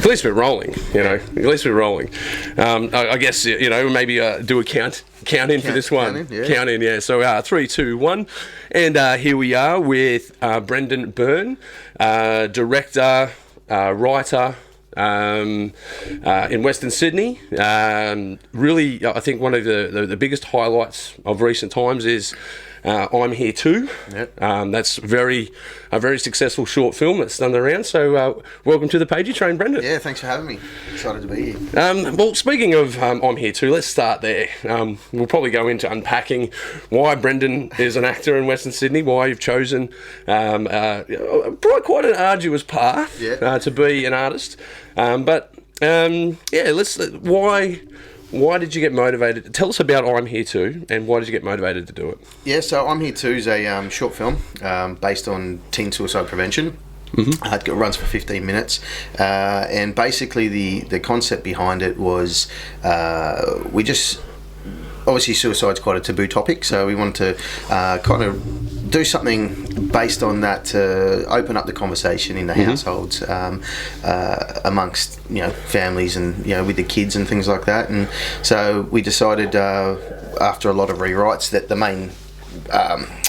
At least we're rolling, At least we're rolling. I guess, maybe do a count in for this one. Count in, yeah. So 3, 2, 1. And here we are with Brenden Byrne, director, writer, in Western Sydney. Really, I think one of the biggest highlights of recent times is I'm Here Too. Yep. That's a very successful short film that's done the round. So welcome to the Pagey train, Brenden. Yeah, thanks for having me. Excited to be here. Well, speaking of I'm Here Too, let's start there. We'll probably go into unpacking why Brenden is an actor in Western Sydney, why you've chosen quite an arduous path to be an artist. Why did you get motivated? Tell us about I'm Here Too, and why did you get motivated to do it? Yeah, so I'm Here Too is a short film based on teen suicide prevention. Mm-hmm. It runs for 15 minutes, and basically the concept behind it was obviously suicide's quite a taboo topic, so we wanted to kind of do something based on that to open up the conversation in the households amongst families and with the kids and things like that. And so we decided after a lot of rewrites that the main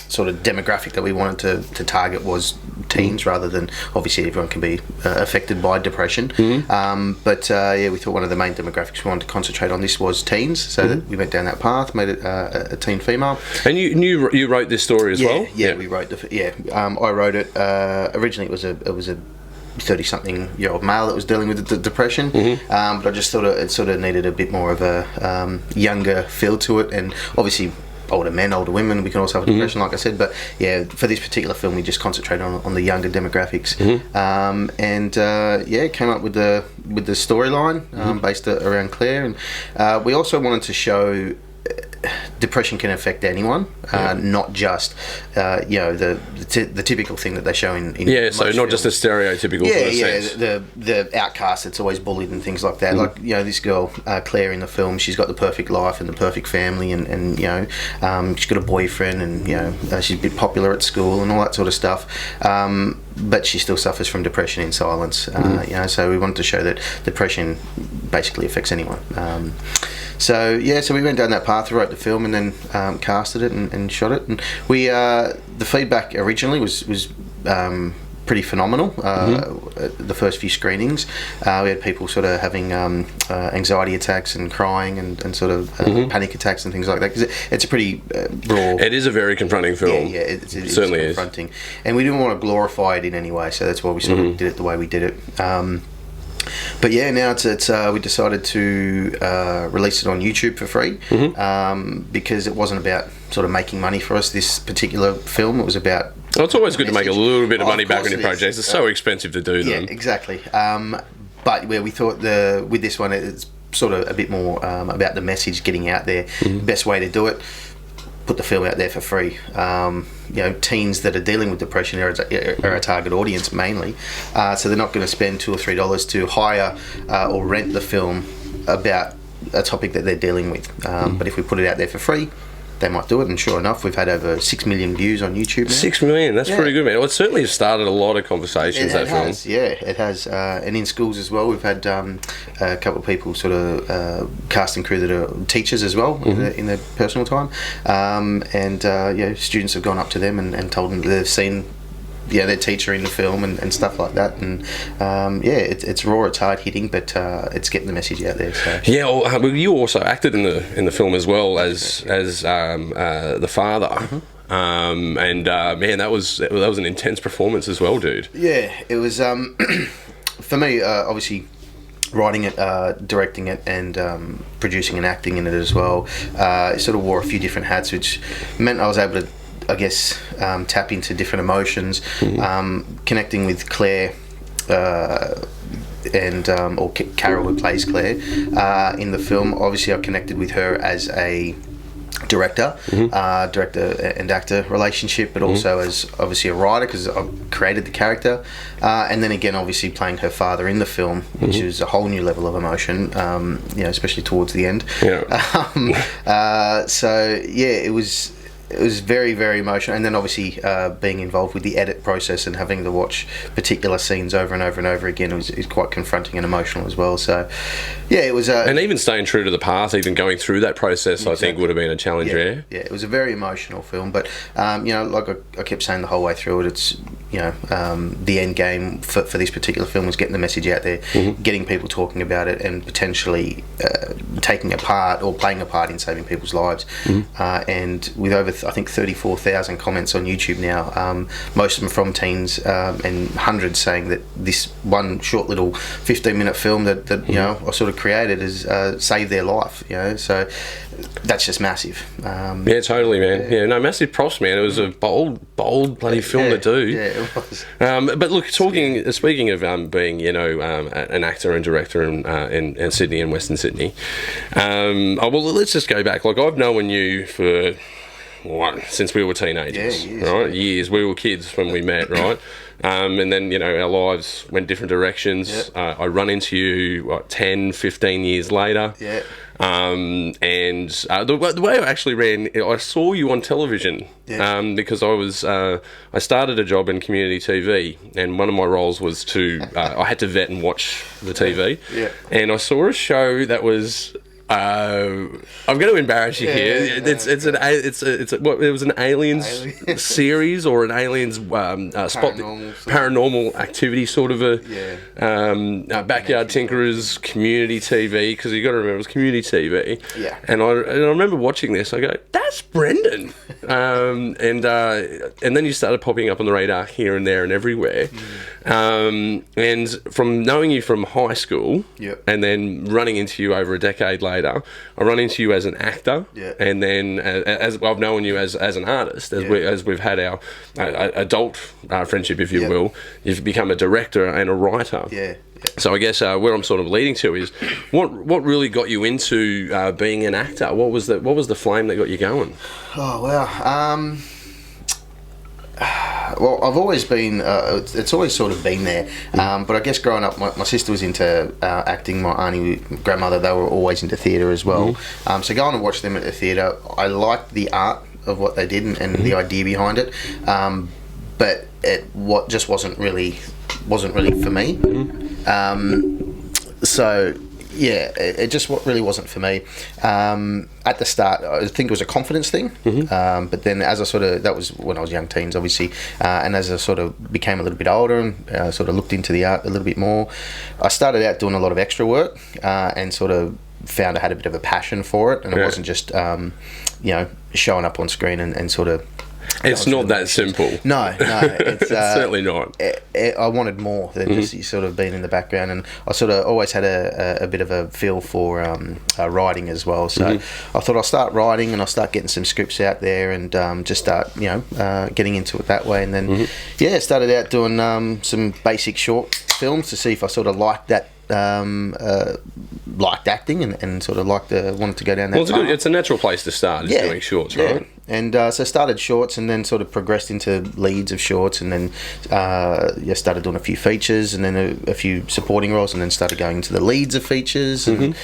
sort of demographic that we wanted to target was teens, rather than obviously everyone can be affected by depression. But we thought one of the main demographics we wanted to concentrate on this was teens, so that we went down that path, made it a teen female. And you wrote this story as well? Yeah, we wrote I wrote it. Originally it was a 30-something-year-old male that was dealing with the depression, but I just thought it sort of needed a bit more of a younger feel to it, and obviously older men, older women, we can also have a depression, like I said, but for this particular film we just concentrated on the younger demographics. Came up with the storyline based around Claire, and we also wanted to show depression can affect anyone, not just the typical thing that they show in so not films. Just a stereotypical sense. The outcast that's always bullied and things like that. Like this girl Claire in the film, she's got the perfect life and the perfect family, and she's got a boyfriend, and she's a bit popular at school and all that sort of stuff, but she still suffers from depression in silence. So we wanted to show that depression basically affects anyone. So we went down that path, wrote the film, and then casted it and shot it. And we the feedback originally was pretty phenomenal. The first few screenings, we had people sort of having anxiety attacks and crying and sort of panic attacks and things like that, because it's a pretty raw. It is a very confronting film. Yeah, it certainly is confronting, and we didn't want to glorify it in any way, so that's why we sort of did it the way we did it. But now it's we decided to release it on YouTube for free, because it wasn't about sort of making money for us, this particular film. It was about... Well, it's always good to make a little bit of money back on your projects. It's so expensive to do them. Yeah, exactly. But we thought with this one, it's sort of a bit more about the message getting out there. Best way to do it, put the film out there for free. Teens that are dealing with depression are a target audience mainly, so they're not going to spend $2 or $3 to hire or rent the film about a topic that they're dealing with. But if we put it out there for free, they might do it, and sure enough, we've had over 6 million views on YouTube now. 6 million, that's pretty good, man. Well, it certainly has started a lot of conversations, that film. It has. And in schools as well, we've had a couple of people sort of cast and crew that are teachers as well in their personal time. Students have gone up to them and told them that they've seen their teacher in the film and stuff like that, and it's raw, it's hard hitting, but it's getting the message out there. So. You also acted in the film as well as the father. Man, that was an intense performance as well, dude. Yeah, it was for me, obviously writing it, directing it, and producing and acting in it as well. I sort of wore a few different hats, which meant I was able to, I guess, tap into different emotions, connecting with Claire or Carol, who plays Claire in the film. Obviously I connected with her as a director and actor relationship, but also as obviously a writer, because I created the character, and then again obviously playing her father in the film, which is a whole new level of emotion, especially towards the end. It was it was very, very emotional. And then obviously being involved with the edit process and having to watch particular scenes over and over and over again was quite confronting and emotional as well. So, yeah, it was. And even staying true to the path, even going through that process, exactly. I think would have been a challenge. Yeah, it was a very emotional film. But like I kept saying the whole way through it, it's the end game for this particular film was getting the message out there, getting people talking about it, and potentially taking a part or playing a part in saving people's lives. And with over I think 34,000 comments on YouTube now, most of them from teens, and hundreds saying that this one short little 15-minute film that I sort of created has saved their life. So that's just massive. Yeah, totally, man. Yeah, no, massive props, man. It was a bold bloody film to do. Yeah, it was. But look, speaking of being, an actor and director in Sydney and Western Sydney. Well, let's just go back. Like, I've known you for since we were teenagers, right? Years. We were kids when we met, right? And then, our lives went different directions. I run into you, 10, 15 years later. Yeah. And the way I actually ran, I saw you on television because I started a job in community TV, and one of my roles was I had to vet and watch the TV. Yeah. And I saw a show that was... I'm going to embarrass you here. It was an aliens series or an aliens paranormal activity sort of a backyard tinkerers community TV, because you got to remember it was community TV. Yeah. And I remember watching this. I go, that's Brenden. And then you started popping up on the radar here and there and everywhere. And from knowing you from high school, and then running into you over a decade later, I run into you as an actor, and then as I've known you as an artist, as we've had our adult friendship, if you will. You've become a director and a writer. Yeah. So I guess where I'm sort of leading to is what really got you into being an actor? What was the flame that got you going? Oh wow. Well, I've always been, it's always sort of been there, but I guess growing up, my sister was into acting, my auntie, grandmother, they were always into theatre as well. So going and watch them at the theatre, I liked the art of what they did and the idea behind it, but it just wasn't really for me. So yeah, it just really wasn't for me. At the start, I think it was a confidence thing, but then as that was when I was young teens, obviously, and as I sort of became a little bit older and sort of looked into the art a little bit more, I started out doing a lot of extra work, and sort of found I had a bit of a passion for it, and it wasn't just, showing up on screen and sort of... It's not that simple. No, it's certainly not. I wanted more than just sort of being in the background, and I sort of always had a bit of a feel for writing as well. So I thought I'll start writing and I'll start getting some scripts out there and just start, getting into it that way. And then, started out doing some basic short films to see if I sort of liked that. Liked acting and sort of wanted to go down that path. Well, it's a natural place to start, doing shorts, right? And so started shorts and then sort of progressed into leads of shorts, and then started doing a few features and then a few supporting roles, and then started going into the leads of features. And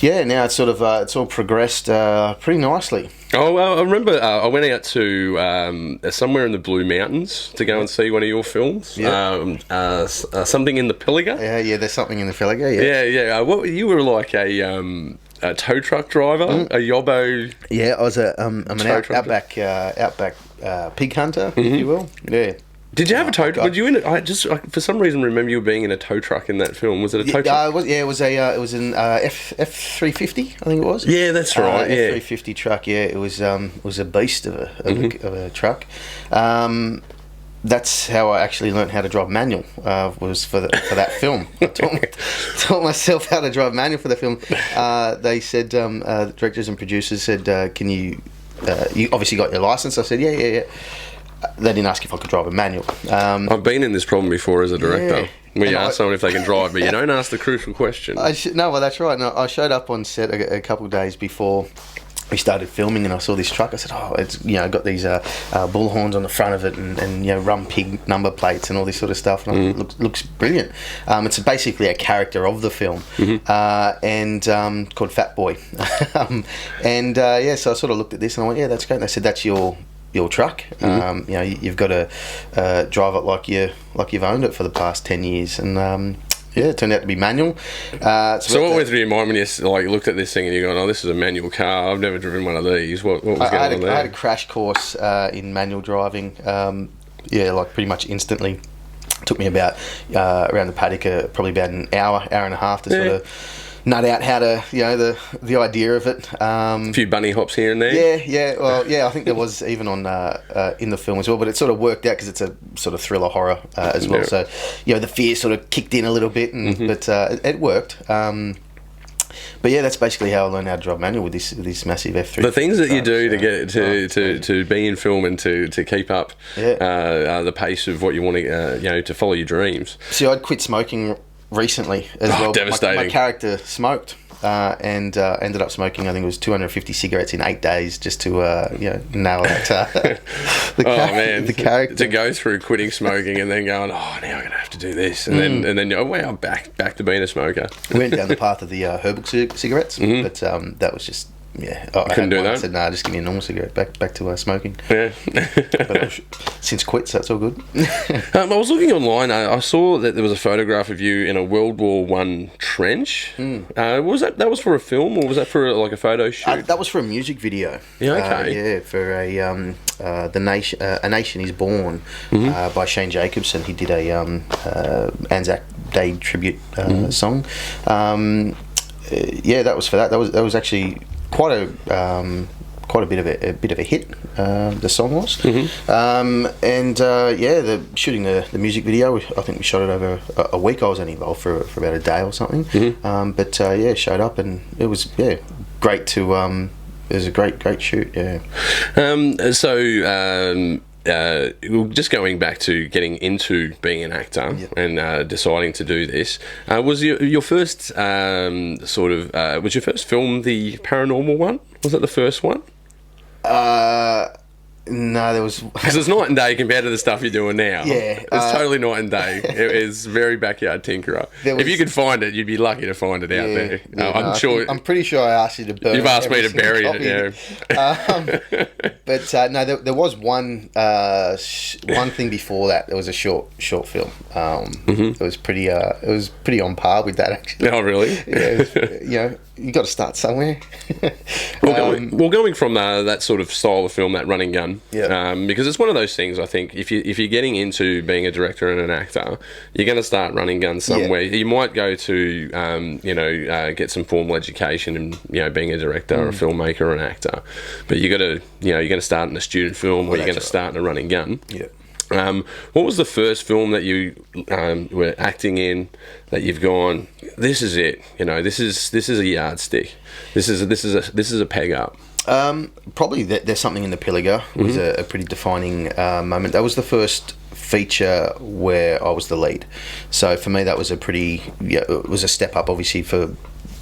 now it's sort of it's all progressed pretty nicely. Oh, well, I remember I went out to somewhere in the Blue Mountains to go and see one of your films. Something in the Pilliga. Yeah, there's something in the Pilliga. Yeah. What you were like a tow truck driver, a yobbo. Yeah, I was I'm an outback pig hunter, if you will. Yeah. Did you have a tow truck? Were you in it? I for some reason remember you being in a tow truck in that film. Was it a tow truck? It was an F350, I think it was. Yeah, that's right. F350 truck. Yeah, it was a beast of a truck. That's how I actually learned how to drive manual. Was for that film. I taught myself how to drive manual for the film. They said, the directors and producers said, "Can you? You obviously got your license." I said, "Yeah." They didn't ask if I could drive a manual. I've been in this problem before as a director. We ask someone if they can drive, but you don't ask the crucial question. No, well, that's right. No, I showed up on set a couple of days before we started filming, and I saw this truck. I said, "Oh, it's got these bullhorns on the front of it, and rum pig number plates and all this sort of stuff." And it looks brilliant. It's basically a character of the film, and called Fat Boy. So I sort of looked at this and I went, "Yeah, that's great." And they said, "That's your truck. You've got to drive it like you've owned it for the past 10 years." And it turned out to be manual. So what went through your mind when you looked at this thing and you're going, "Oh, this is a manual car. I've never driven one of these." What was going on there? I had a crash course in manual driving. Pretty much instantly. It took me about around the paddock, probably about an hour and a half to sort of nut out how to, the idea of it. A few bunny hops here and there. I think there was even on in the film as well, but it sort of worked out because it's a sort of thriller horror as well. So, the fear sort of kicked in a little bit, but it worked. But that's basically how I learned how to drive manual with this massive F3. The things that you do to get to be in film and to keep up the pace of what you want to to follow your dreams. See, I'd quit smoking recently as well. Devastating. My character smoked and ended up smoking, I think it was 250 cigarettes in 8 days just to nail that the character. To go through quitting smoking and then going, "Oh, now I'm going to have to do this," and then I'm back to being a smoker. We went down the path of the herbal cigarettes, but that was just I couldn't do that. I said, "Nah, just give me a normal cigarette." Back to smoking. Yeah. But I've since quit, so it's all good. I was looking online. I saw that there was a photograph of you in a World War One trench. Was that was for a film, or was that for a photo shoot? That was for a music video. Yeah, okay. For a A Nation Is Born by Shane Jacobson. He did a Anzac Day tribute song. That was for that. That was actually quite a bit of a hit. The song was, shooting the music video. I think we shot it over a week. I was only involved for about a day or something. Showed up, and it was great to. It was a great shoot. Just going back to getting into being an actor and deciding to do this, was your first was your first film the paranormal one? Was it the first one? No, there was... Because it's night and day compared to the stuff you're doing now. Yeah. It's totally night and day. It is very backyard tinkerer. If you could find it, you'd be lucky to find it out there. I'm pretty sure I asked you to burn it. You've asked me to bury it, there was one thing before that. There was a short film. It was pretty on par with that, actually. Oh, really? You got to start somewhere. Going from that sort of style of film, that run and gun, because it's one of those things. I think if you're getting into being a director and an actor, you're going to start running guns somewhere. You might go to get some formal education in being a director or a filmmaker or an actor, but you're going to start in a student film or you're going to start in a running gun. Yeah. What was the first film that you were acting in that you've gone, this is it? This is a yardstick. This is a peg up. Probably There's Something in the Pilliga was a pretty defining moment. That was the first feature where I was the lead. So for me, that was it was a step up, obviously, for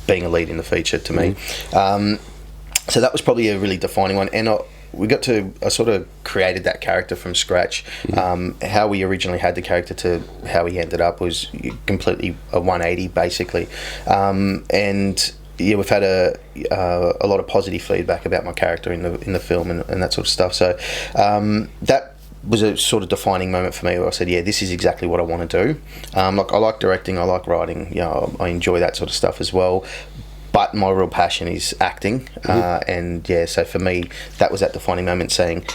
being a lead in the feature to me. So that was probably a really defining one, and I sort of created that character from scratch. How we originally had the character to how he ended up was completely a 180, basically. We've had a lot of positive feedback about my character in the film and that sort of stuff. So that was a sort of defining moment for me where I said, this is exactly what I want to do. I like directing, I like writing, I enjoy that sort of stuff as well. But my real passion is acting, so for me, that was that defining moment saying,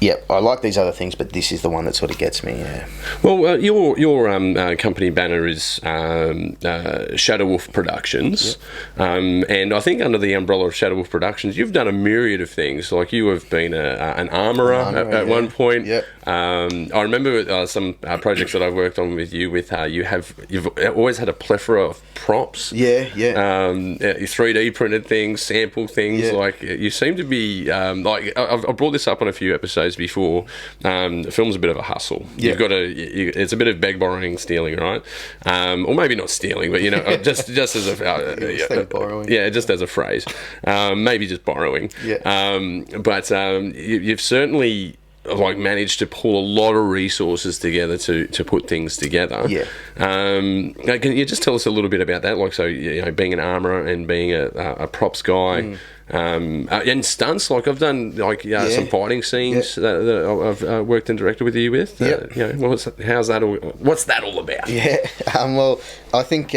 I like these other things, but this is the one that sort of gets me. Yeah. Well, your company banner is Shadow Wolf Productions, and I think under the umbrella of Shadow Wolf Productions, you've done a myriad of things. Like you have been an armourer at one point. Yep. I remember some projects that I've worked on with you. You've always had a plethora of props. Yeah. 3D printed things, sample things. Yeah. Like you seem to be I've brought this up on a few episodes shows before, the film's a bit of a hustle. Yeah. You've got to, it's a bit of beg, borrowing, stealing, right? Or maybe not stealing, but, you know, just as a, borrowing. yeah, just as a phrase, maybe just borrowing. Yeah. But you've certainly like managed to pull a lot of resources together to put things together. Yeah. Can you just tell us a little bit about that? Like, so, you know, being an armourer and being a props guy, and stunts. Like, I've done like some fighting scenes that I've worked and directed with you with. You know, how's that all? What's that all about? Yeah. Well, I think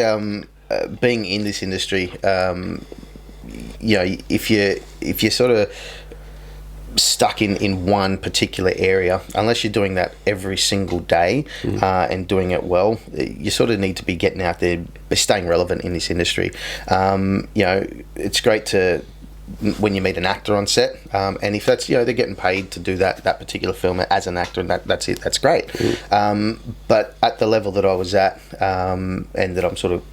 being in this industry, you know, if you're sort of stuck in one particular area, unless you're doing that every single day and doing it well, you sort of need to be getting out there, staying relevant in this industry. You know, it's great to when you meet an actor on set, and if that's, you know, they're getting paid to do that particular film as an actor, and that's it, that's great. But at the level that I was at, and that I'm sort of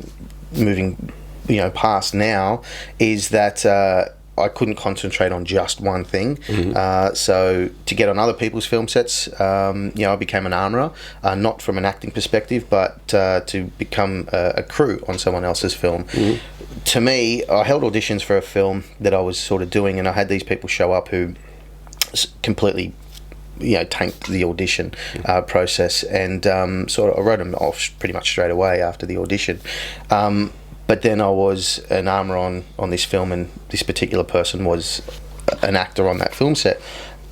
moving, you know, past now, is that I couldn't concentrate on just one thing. So to get on other people's film sets, you know, I became an armourer, not from an acting perspective, but to become a crew on someone else's film. To me, I held auditions for a film that I was sort of doing, and I had these people show up who completely, you know, tanked the audition process, and sort of I wrote them off pretty much straight away after the audition. But then I was an armourer on this film, and this particular person was an actor on that film set,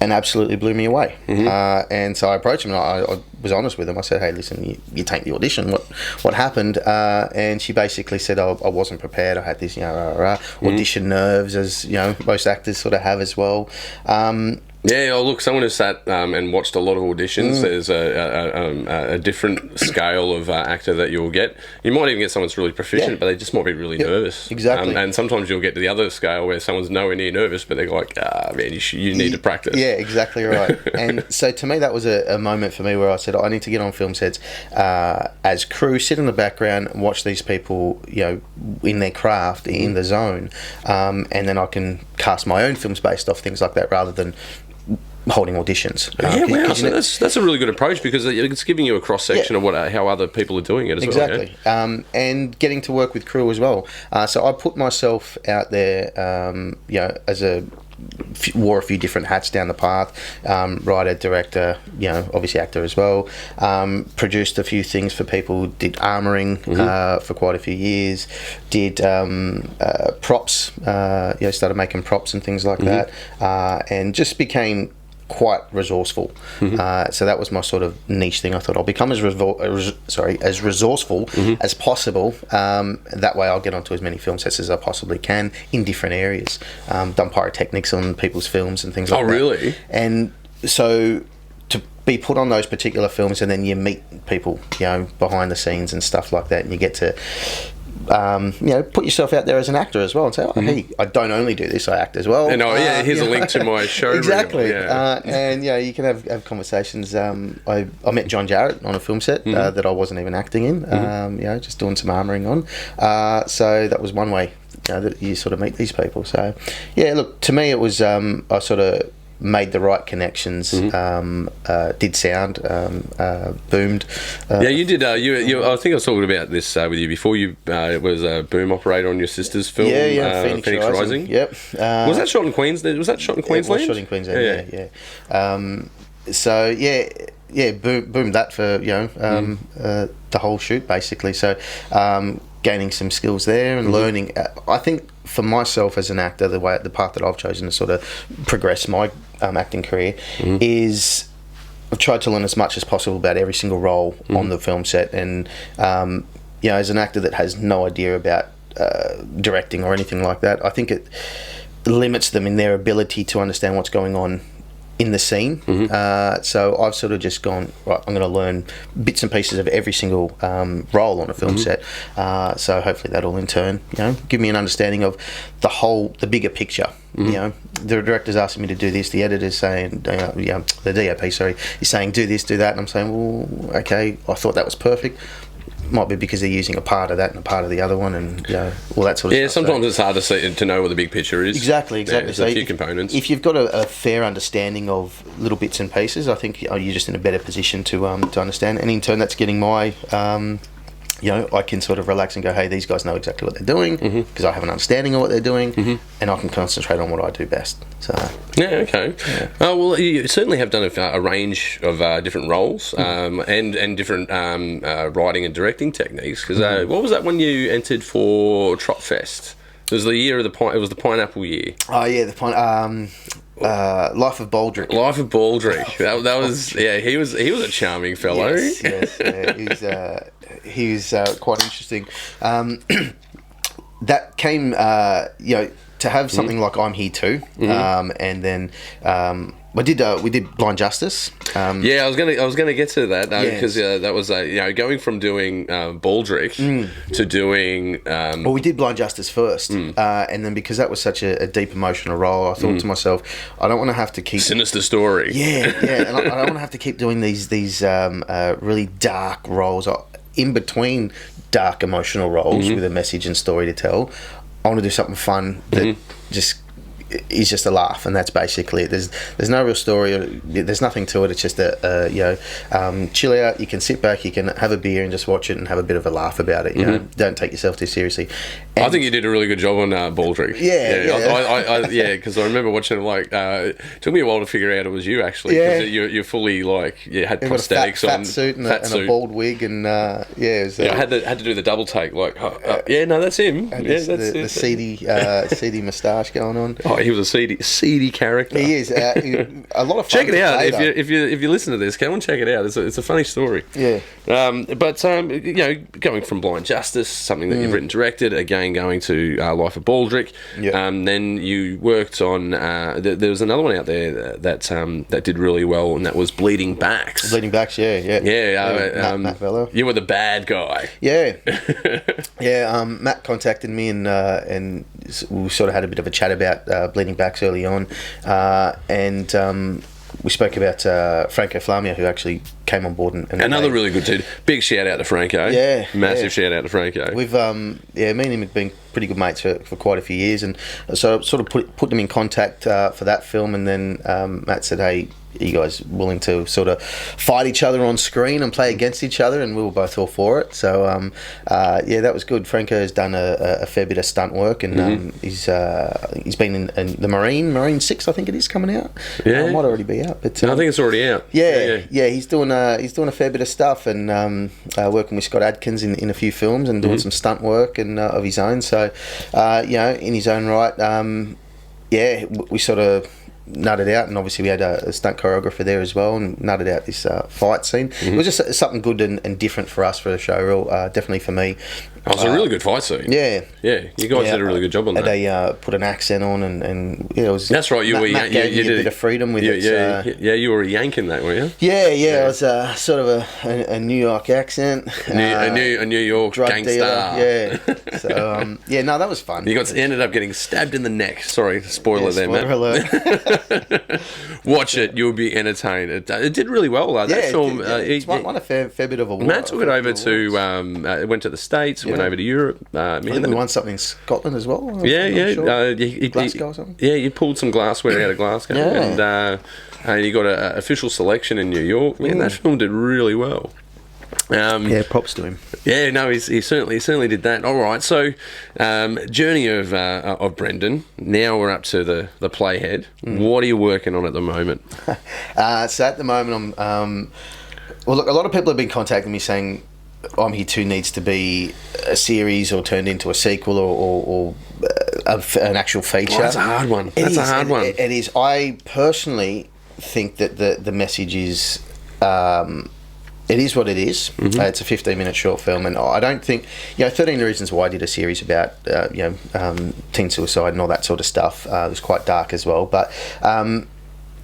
and absolutely blew me away. And so I approached him, and I was honest with him. I said, "Hey, listen, you tanked the audition. What happened?" And she basically said, "I wasn't prepared. I had this, you know, audition nerves, as you know, most actors sort of have as well." Yeah, look, someone who sat and watched a lot of auditions, there's a different scale of actor that you'll get. You might even get someone that's really proficient, but they just might be really nervous. Exactly. And sometimes you'll get to the other scale where someone's nowhere near nervous, but they're like, man, you need to practice. Yeah, exactly right. And so to me, that was a moment for me where I said, I need to get on film sets as crew, sit in the background and watch these people, you know, in their craft, in the zone. And then I can cast my own films based off things like that, rather than holding auditions. So that's a really good approach, because it's giving you a cross section of how other people are doing it as well. Exactly. And getting to work with crew as well. So I put myself out there, you know, as wore a few different hats down the path, writer, director, you know, obviously actor as well, produced a few things for people, did armouring for quite a few years, did props, you know, started making props and things like that, and just became quite resourceful. So that was my sort of niche thing. I thought I'll become as resourceful as possible. That way I'll get onto as many film sets as I possibly can in different areas. Done pyrotechnics on people's films and things like that. Oh, really? And so to be put on those particular films, and then you meet people, you know, behind the scenes and stuff like that, and you get to you know, put yourself out there as an actor as well, and say, "Oh, hey, I don't only do this; I act as well." And here's a link to my show. Exactly. Yeah. And you know, you can have conversations. I met John Jarrett on a film set that I wasn't even acting in. You know, just doing some armouring on. So that was one way, you know, that you sort of meet these people. So yeah, look, to me, it was I sort of made the right connections, did sound, boomed. You did. I think I was talking about this with you before. You was a boom operator on your sister's film, Phoenix Rising. Yep. Was that shot in Queensland? Was that shot in Queensland? It was shot in Queensland. Yeah. So boomed that for, you know, the whole shoot basically. So gaining some skills there and learning. I think for myself as an actor, the path that I've chosen to sort of progress my acting career is I've tried to learn as much as possible about every single role on the film set, and you know, as an actor that has no idea about directing or anything like that, I think it limits them in their ability to understand what's going on in the scene. So I've sort of just gone, right, I'm going to learn bits and pieces of every single role on a film set. So hopefully that'll in turn, you know, give me an understanding of the bigger picture. You know, the director's asking me to do this, the editor's saying, the DOP, sorry, is saying do this, do that, and I'm saying, well, okay, I thought that was perfect. might be because they're using a part of that and a part of the other one, and all that sort of stuff. Yeah, sometimes it's hard to know what the big picture is. Exactly. There's a few components. If you've got a fair understanding of little bits and pieces, I think you're just in a better position to understand, and in turn that's getting my I can sort of relax and go, hey, these guys know exactly what they're doing, because I have an understanding of what they're doing, and I can concentrate on what I do best. So yeah, okay. Yeah. Well, you certainly have done a range of different roles and different writing and directing techniques. Because what was that when you entered for Trot Fest? It was the year of the it was the pineapple year. Oh yeah, the Life of Baldrick. Life of Baldrick. That was he was a charming fellow. Yes, he was quite interesting. That came to have something like I'm Here Too, and then we did Blind Justice. I was gonna get to that because that was going from doing Baldrick to doing. Well, we did Blind Justice first, and then because that was such a deep emotional role, I thought to myself, I don't want to have to keep sinister story. Yeah, and I don't want to have to keep doing these really dark roles in between dark emotional roles with a message and story to tell. I want to do something fun that just is just a laugh, and that's basically it. There's no real story. There's nothing to it. It's just chill out. You can sit back. You can have a beer and just watch it and have a bit of a laugh about it. You know, don't take yourself too seriously. And I think you did a really good job on Baldrick. Because I remember watching it. It took me a while to figure out it was you actually. Yeah, you're fully had prosthetics got a on, fat suit and a bald wig, and I had to do the double take. That's him. And that's the seedy moustache going on. Oh, he was a seedy character. He is. A lot of fun. Check it out if you listen to this. Come and check it out. It's a funny story. Yeah. Going from Blind Justice, something that you've written, directed, again going to Life of Baldrick. Yep. Then you worked on. There was another one out there that did really well, and that was Bleeding Backs. Bleeding Backs, yeah. Matt fellow. You were the bad guy. Yeah. Matt contacted me and we sort of had a bit of a chat about Bleeding Backs early on, and we spoke about Franco Flamia, who actually came on board. And another really good dude. Big shout out to Franco. Yeah. Massive shout out to Franco. We've, me and him have been pretty good mates for quite a few years, and so sort of put them in contact for that film, and then Matt said, hey, are you guys willing to sort of fight each other on screen and play against each other? And we were both all for it. So that was good. Franco's done a fair bit of stunt work, and he's been in the Marine 6, I think it is, coming out. Yeah, it might already be out, but I think it's already out. Yeah. He's doing a fair bit of stuff, and working with Scott Adkins in a few films, and doing some stunt work and of his own. So in his own right, we sort of nutted out, and obviously we had a stunt choreographer there as well, and nutted out this fight scene. It was just something good and different for us for the show, real definitely for me. It was a really good fight scene. Yeah, you guys did a really good job on that. They put an accent on, and it was. That's right. You did a bit of freedom with it. You were a Yank in that, were you? Yeah. It was sort of a New York accent. A New York drug gangster. Dealer, yeah. So that was fun. You ended up getting stabbed in the neck. Sorry, spoiler there, Matt. Alert. Watch it, you'll be entertained. It did really well. That film. It's won a fair bit of awards. Matt took it over to. Went to the States. Went over to Europe. I think we won something in Scotland as well. Sure. Glasgow or something. Yeah, you pulled some glassware out of Glasgow, and you got an official selection in New York. Man, that film did really well. Props to him. Yeah, no, he certainly did that. All right, so journey of Brenden. Now we're up to the playhead. What are you working on at the moment? So at the moment, I'm. Look, a lot of people have been contacting me saying I'm Here Too needs to be a series or turned into a sequel or an actual feature. Well, that's a hard one. It is. I personally think that the message is. It is what it is. It's a 15-minute short film, and I don't think 13 Reasons Why I did a series about teen suicide and all that sort of stuff. It was quite dark as well, but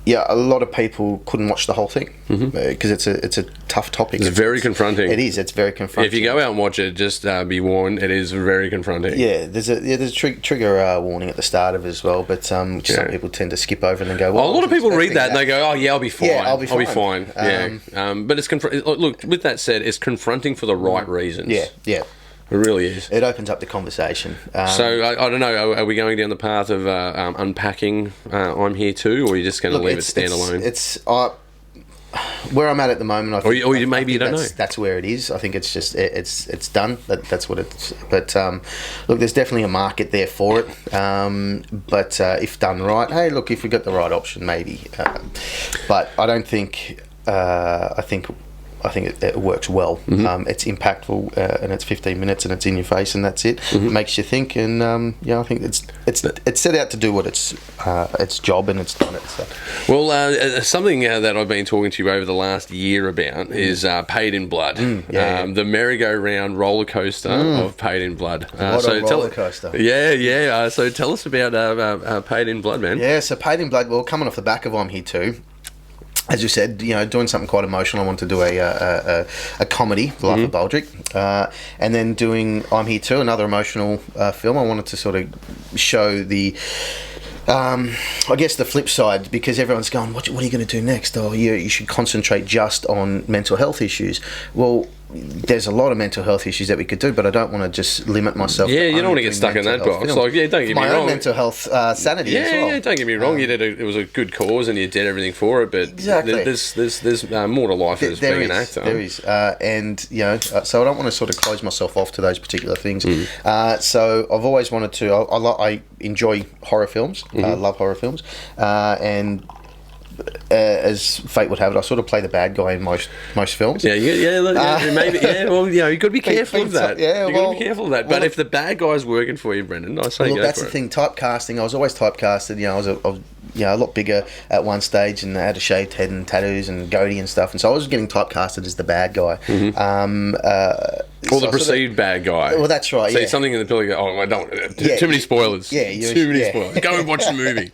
yeah, a lot of people couldn't watch the whole thing because it's a tough topic. It's very confronting. It is. It's very confronting. If you go out and watch it, just be warned, it is very confronting. Yeah, there's a trigger warning at the start of it as well, but some people tend to skip over and then go. Well, a lot of people read that and they go, "Oh yeah, I'll be fine. Yeah, I'll be fine." But it's look. With that said, it's confronting for the right reasons. Yeah. It really is. It opens up the conversation. So, I don't know, are we going down the path of unpacking I'm Here Too, or are you just going to leave it standalone? Where I'm at the moment, I think, maybe you don't know. That's where it is. I think it's just, it's done. That's what it's... But, look, there's definitely a market there for it. But if done right, hey, look, if we got the right option, maybe. But I don't think... I think it works well. It's impactful, and it's 15 minutes, and it's in your face, and that's it. It makes you think, and I think it's set out to do what its job, and it's done it. So. Well, something that I've been talking to you over the last year about is Paid in Blood, the merry-go-round roller coaster of Paid in Blood. What a roller coaster! Yeah. So tell us about Paid in Blood, man. Yeah, so Paid in Blood. Well, coming off the back of I'm Here Too. As you said, doing something quite emotional. I wanted to do a comedy, The Life of Baldrick, and then doing I'm Here Too, another emotional film. I wanted to sort of show the, I guess, the flip side, because everyone's going, what are you going to do next? Oh, you should concentrate just on mental health issues. Well, there's a lot of mental health issues that we could do, but I don't want to just limit myself. Yeah, you don't want to get stuck in that box. Like, don't get me wrong. My own mental health sanity as well. Yeah, don't get me wrong. It was a good cause, and you did everything for it. But exactly, there's more to life than being an actor. There is, and so I don't want to sort of close myself off to those particular things. So I've always wanted to. I enjoy horror films. I love horror films, and. As fate would have it, I sort of play the bad guy in most films. Maybe. Well, you've got to be careful of that. You've got to be careful of that. But if the bad guy's working for you, Brenden, I say go for it. That's the thing. Typecasting. I was always typecasted. I was a lot bigger at one stage, and I had a shaved head and tattoos and goatee and stuff, and so I was getting typecasted as the bad guy. Or the perceived bad guy. Well, that's right. See something in the pill, you go, I don't. Too many spoilers. Too many spoilers. Go and watch the movie.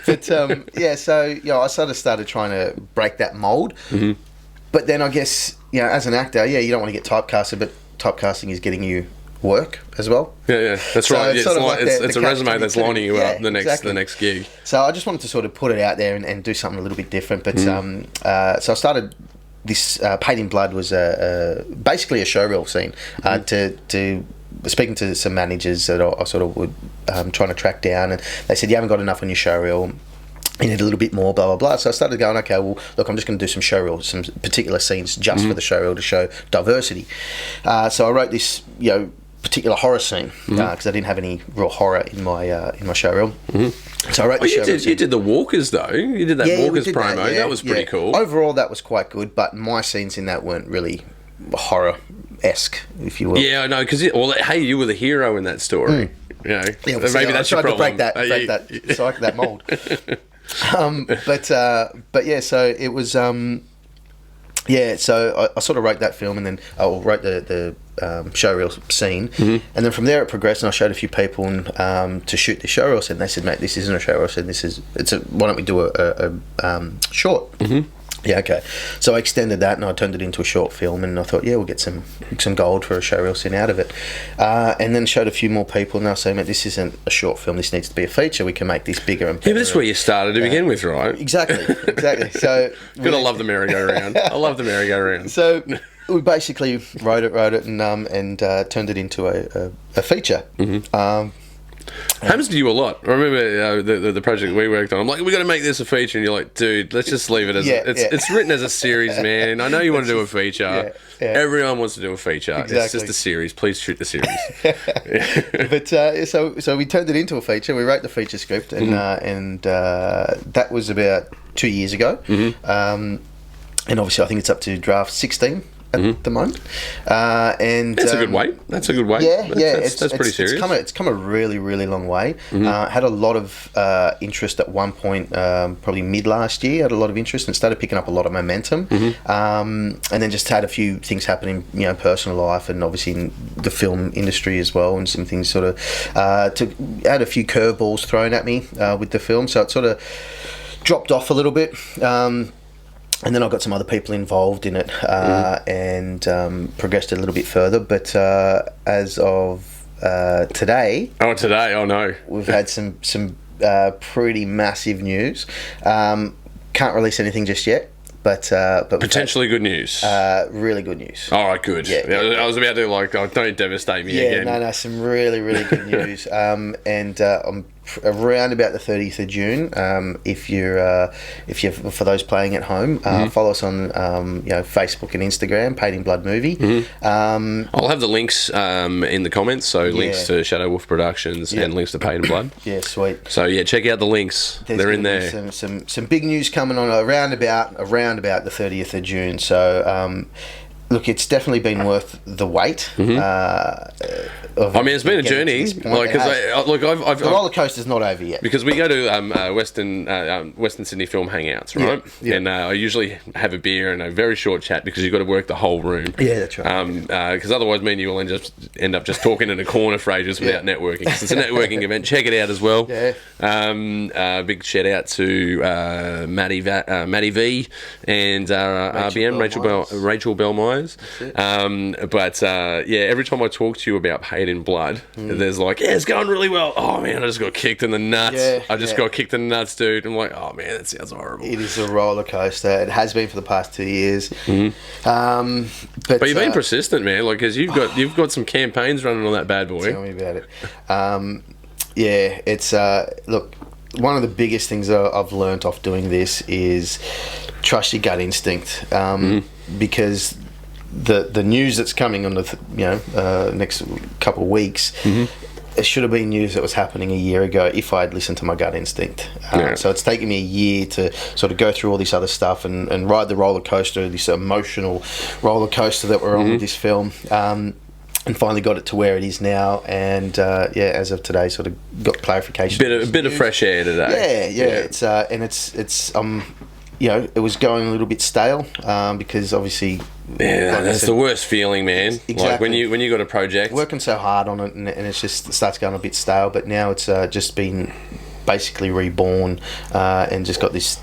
But so I sort of started trying to break that mold. But then I guess as an actor, you don't want to get typecasted, but typecasting is getting you work as well. Yeah, that's right. It's a resume that's lining you up the next gig. So I just wanted to sort of put it out there and do something a little bit different. But so I started. This Paid in Blood was basically a showreel scene. To speaking to some managers that I sort of would trying to track down, and they said, you haven't got enough on your showreel. You need a little bit more, blah blah blah. So I started going, okay, well, look, I'm just going to do some showreel, some particular scenes just for the showreel to show diversity. So I wrote this, particular horror scene because I didn't have any real horror in my showreel. So I wrote the showreel scene. You did the Walkers though. You did that Walkers promo. That was pretty cool. Overall, that was quite good, but my scenes in that weren't really horror-esque, if you will. Yeah, I know, because hey, you were the hero in that story. Maybe that's your problem. To break that mold. But yeah, so it was. So I sort of wrote that film, and then I wrote the showreel scene, and then from there it progressed, and I showed a few people to shoot the showreel scene. They said, "Mate, this isn't a showreel scene. Why don't we do a short?" Yeah, okay. So I extended that and I turned it into a short film, and I thought, we'll get some gold for a showreel scene out of it. And then showed a few more people, and they'll say, mate, this isn't a short film, this needs to be a feature, we can make this bigger and better. Yeah, but that's where you started to begin with, right? Exactly. So gotta love the merry-go-round. I love the merry-go-round. So we basically wrote it and turned it into a feature. Happens to you a lot. I remember the project we worked on. I'm like, we got to make this a feature, and you're like, dude, let's just leave it as it's written as a series, man. I know you want to do a feature. Everyone wants to do a feature. Exactly. It's just a series. Please shoot the series. But so we turned it into a feature. We wrote the feature script, and that was about 2 years ago. And obviously, I think it's up to draft 16. At the moment, and that's a good weight. That's a good weight. That's pretty serious. It's come a really, really long way. Had a lot of interest at one point, probably mid last year. Had a lot of interest and started picking up a lot of momentum. And then just had a few things happening, personal life and obviously in the film industry as well, and some things had a few curveballs thrown at me with the film. So it sort of dropped off a little bit. And then I got some other people involved in it and progressed it a little bit further. But as of today... Oh no. We've had some pretty massive news. Can't release anything just yet. But potentially good news. Really good news. All right, good. Yeah. I was about to don't devastate me again. No, some really, really good news. And I'm around about the 30th of June. If you're for those playing at home, follow us on Facebook and Instagram, Paid in Blood Movie. I'll have the links in the comments. So links to Shadow Wolf Productions and links to Paid in Blood. Yeah, sweet. So check out the links. They're in there. Some big news coming on around about the 30th of June. So. Look, it's definitely been worth the wait. It's been a journey. The roller coaster's not over yet. Because we go to Western Sydney Film Hangouts, right? Yeah. And I usually have a beer and a very short chat because you've got to work the whole room. Yeah, that's right. Because otherwise, me and you will end up just talking in a corner for ages without networking. So it's a networking event. Check it out as well. Yeah. Big shout out to Maddie V and RBM Rachel Bell-Myers. Every time I talk to you about Paid in Blood, there's it's going really well. Oh man, I just got kicked in the nuts. Got kicked in the nuts, dude. I'm like, oh man, that sounds horrible. It is a roller coaster. It has been for the past 2 years. But you've been persistent, man. Because you've got some campaigns running on that bad boy. Tell me about it. It's look. One of the biggest things that I've learnt off doing this is trust your gut instinct, because the news that's coming on the next couple of weeks, it should have been news that was happening a year ago if I had listened to my gut instinct. So it's taken me a year to sort of go through all this other stuff and ride the roller coaster, this emotional roller coaster that we're on with this film. And finally got it to where it is now, and as of today, sort of got clarification. A bit of fresh air today. Yeah. It's it was going a little bit stale because obviously. Yeah, that's the worst feeling, man. Exactly. Like when you got a project, working so hard on it, and it's just starts going a bit stale. But now it's just been basically reborn, and just got this,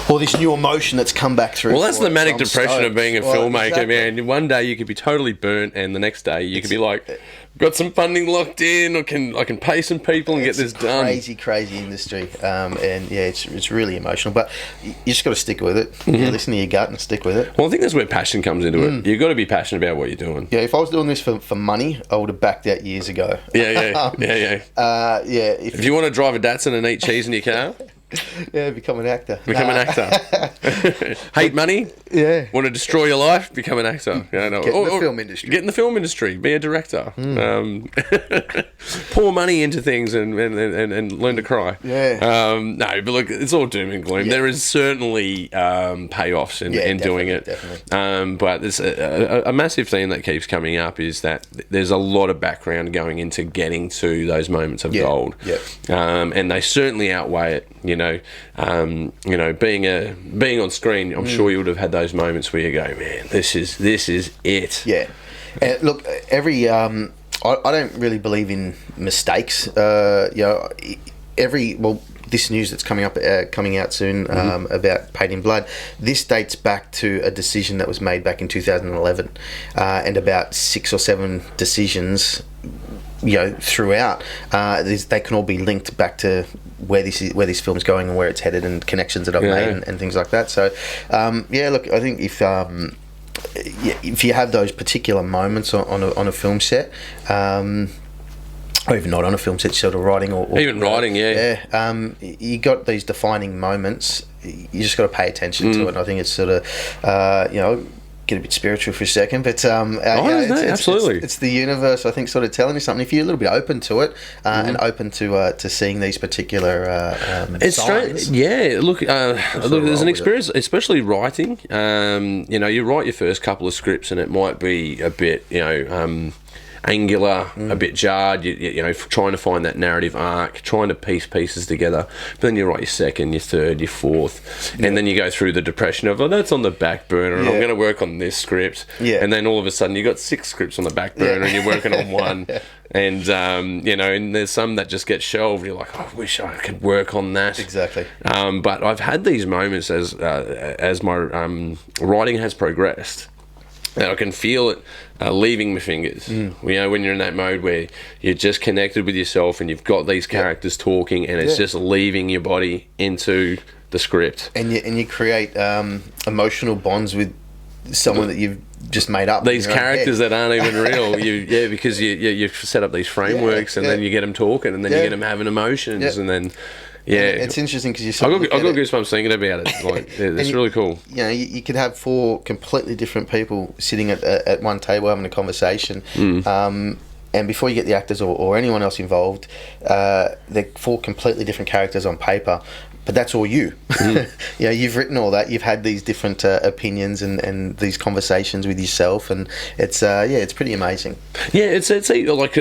all this new emotion that's come back through. Well, that's the manic depression of being a filmmaker, man. One day you could be totally burnt, and the next day you could be like, got some funding locked in, I can pay some people and get this done. Crazy industry, it's really emotional. But you just got to stick with it. Listen to your gut and stick with it. Well, I think that's where passion comes into it. You've got to be passionate about what you're doing. Yeah, if I was doing this for money, I would have backed out years ago. Yeah. If you want to drive a Datsun and eat cheese in your car. Become an actor. Hate money? Yeah. Want to destroy your life? Become an actor. Get in the film industry. Get in the film industry. Be a director. Pour money into things and learn to cry. Yeah. No, but look, it's all doom and gloom. There is certainly payoffs in doing it. Definitely. But there's a massive theme that keeps coming up is that there's a lot of background going into getting to those moments of gold. Yeah. And they certainly outweigh it. Being on screen, I'm sure you would have had those moments where you go, man, this is it. Yeah. And look, I don't really believe in mistakes. This news that's coming out soon about Paid in Blood, this dates back to a decision that was made back in 2011, and about 6 or 7 decisions throughout. They can all be linked back to where this film's going and where it's headed and connections that I've made and things like that. So, look, I think if you have those particular moments on a film set, or even not on a film set, sort of writing or even writing, you got these defining moments. You just got to pay attention to it. And I think it's sort of, get a bit spiritual for a second, but absolutely, it's the universe, I think, sort of telling you something. If you're a little bit open to it and open to seeing these particular it's signs. Strange. Yeah, look, there's an experience, especially writing. You write your first couple of scripts, and it might be a bit, angular, a bit jarred. You know, trying to find that narrative arc, trying to piece pieces together. But then you write your second, your third, your fourth, and then you go through the depression of, oh, that's on the back burner, and I'm going to work on this script. And then all of a sudden you got 6 scripts on the back burner, and you're working on one. And you know, and there's some that just get shelved. You're like, oh, I wish I could work on that. Exactly. But I've had these moments as my writing has progressed, and I can feel it leaving my fingers. You know, when you're in that mode where you're just connected with yourself and you've got these characters talking, and it's just leaving your body into the script. And you create emotional bonds with someone that you've just made up. These characters that aren't even real. Because you've set up these frameworks, and then you get them talking, and then you get them having emotions, and then. Yeah, and it's interesting because I got goosebumps thinking about it. Like, it's really cool. You know, you could have 4 completely different people sitting at one table having a conversation, and before you get the actors or anyone else involved, they're 4 completely different characters on paper. But that's all you. You know, you've written all that. You've had these different opinions and these conversations with yourself, and it's it's pretty amazing. Yeah, it's like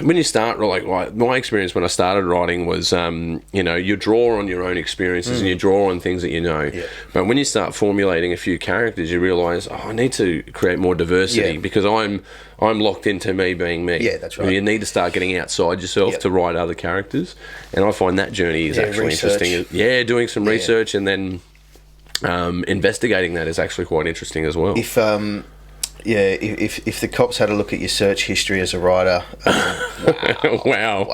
when you start, like my experience when I started writing was, you know, you draw on your own experiences and you draw on things that you know. But when you start formulating a few characters, you realise, oh, I need to create more diversity because I'm locked into me being me. Yeah, that's right. You need to start getting outside yourself to write other characters, and I find that journey is actually interesting. Yeah, doing some research and then investigating that is actually quite interesting as well. If the cops had a look at your search history as a writer, wow.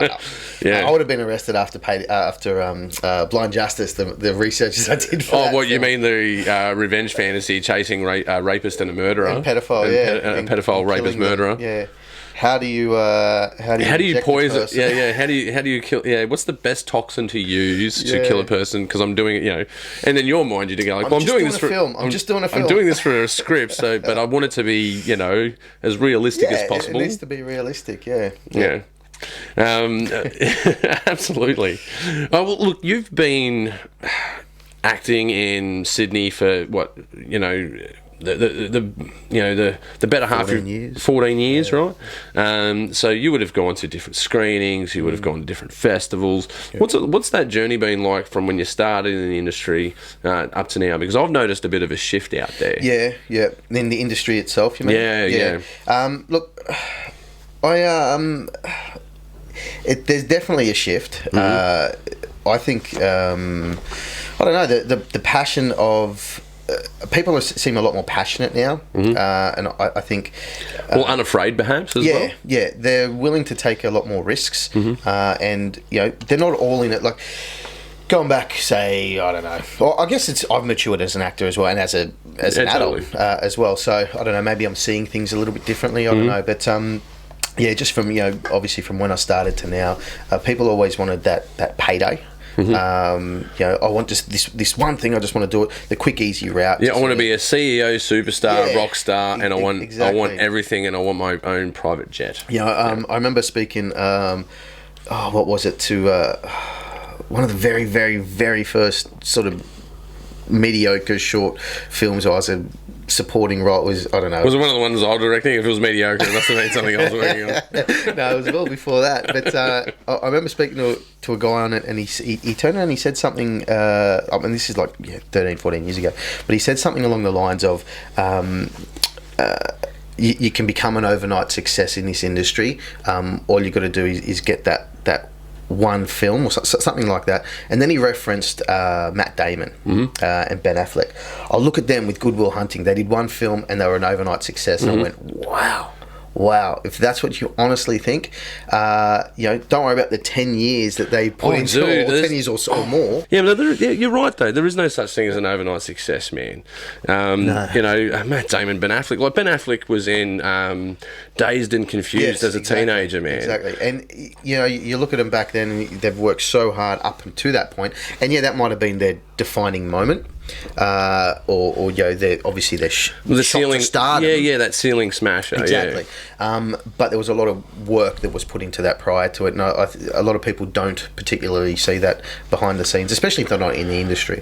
Yeah, I would have been arrested after Blind Justice. The researches I did for that what film. you mean the revenge fantasy chasing rapist and a murderer, and pedophile, a pedophile rapist murderer. Yeah. How do you poison? How do you kill? Yeah, what's the best toxin to use to kill a person? Because I'm doing it, you know, and then your mind you to go like, well, I'm doing this for a film. I'm just doing a film. I'm doing this for a script, but I want it to be, you know, as realistic as possible. It needs to be realistic. Yeah. Absolutely. Oh, well, look, you've been acting in Sydney for what, you know. The better half of 14 years, right? So you would have gone to different screenings, you would have gone to different festivals. What's that journey been like from when you started in the industry up to now? Because I've noticed a bit of a shift out there. Yeah. In the industry itself, you mean? Yeah. Look, there's definitely a shift. I think I don't know, the passion of people seem a lot more passionate now, and I think unafraid perhaps as well. Yeah, they're willing to take a lot more risks, and you know, they're not all in it. Like going back, say, I don't know. Well, I guess I've matured as an actor as well, and as an adult as well. So I don't know. Maybe I'm seeing things a little bit differently. I don't know, but just from, you know, obviously from when I started to now, people always wanted that payday. You know, I want just this one thing. I just want to do it the quick, easy route. Yeah, I want to be a CEO, superstar, rock star, and I want everything, and I want my own private jet. You know, I remember speaking. What was it to one of the very, very, very first sort of mediocre short films I was a supporting role. Was, I don't know. Was it one of the ones I was directing? If it was mediocre, it must have been something I was working on. No, it was well before that. But I remember speaking to a guy on it, and he turned around and he said something, I mean, this is like 13, 14 years ago, but he said something along the lines of, you can become an overnight success in this industry. All you got to do is get that one film or something like that. And then he referenced Matt Damon and Ben Affleck. I look at them with Good Will Hunting. They did one film and they were an overnight success, and I went, wow, if that's what you honestly think, you know, don't worry about the 10 years that they put into it, or 10 years or more. Yeah, but you're right, though. There is no such thing as an overnight success, man. No. You know, Matt Damon, Ben Affleck. Like, Ben Affleck was in Dazed and Confused as a teenager, man. Exactly. And, you know, you look at them back then, and they've worked so hard up to that point. And, yeah, that might have been their defining moment. Or you know, the ceiling stardom. Yeah, that ceiling smasher. Exactly. Yeah. But there was a lot of work that was put into that prior to it, and a lot of people don't particularly see that behind the scenes, especially if they're not in the industry.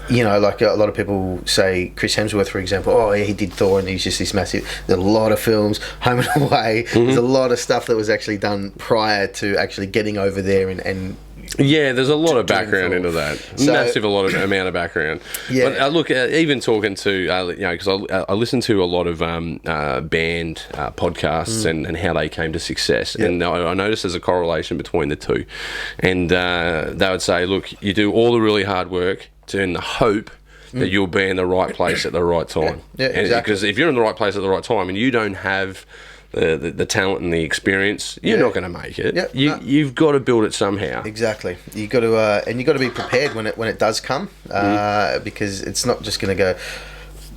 you know, like a lot of people say Chris Hemsworth, for example, oh, yeah, he did Thor and he's just this massive. There's a lot of films, Home and Away. There's a lot of stuff that was actually done prior to actually getting over there and yeah, there's a lot of background into that. So, massive, amount of background. Yeah. But look, even talking to, you know, because I listen to a lot of band podcasts and how they came to success. Yep. And I noticed there's a correlation between the two. And they would say, look, you do all the really hard work in the hope that you'll be in the right place at the right time. Yeah, exactly. Because if you're in the right place at the right time and you don't have the talent and the experience, you're not going to make it. Yep, you've got to build it somehow. Exactly. You got to, and you got to be prepared when it does come, because it's not just going to go.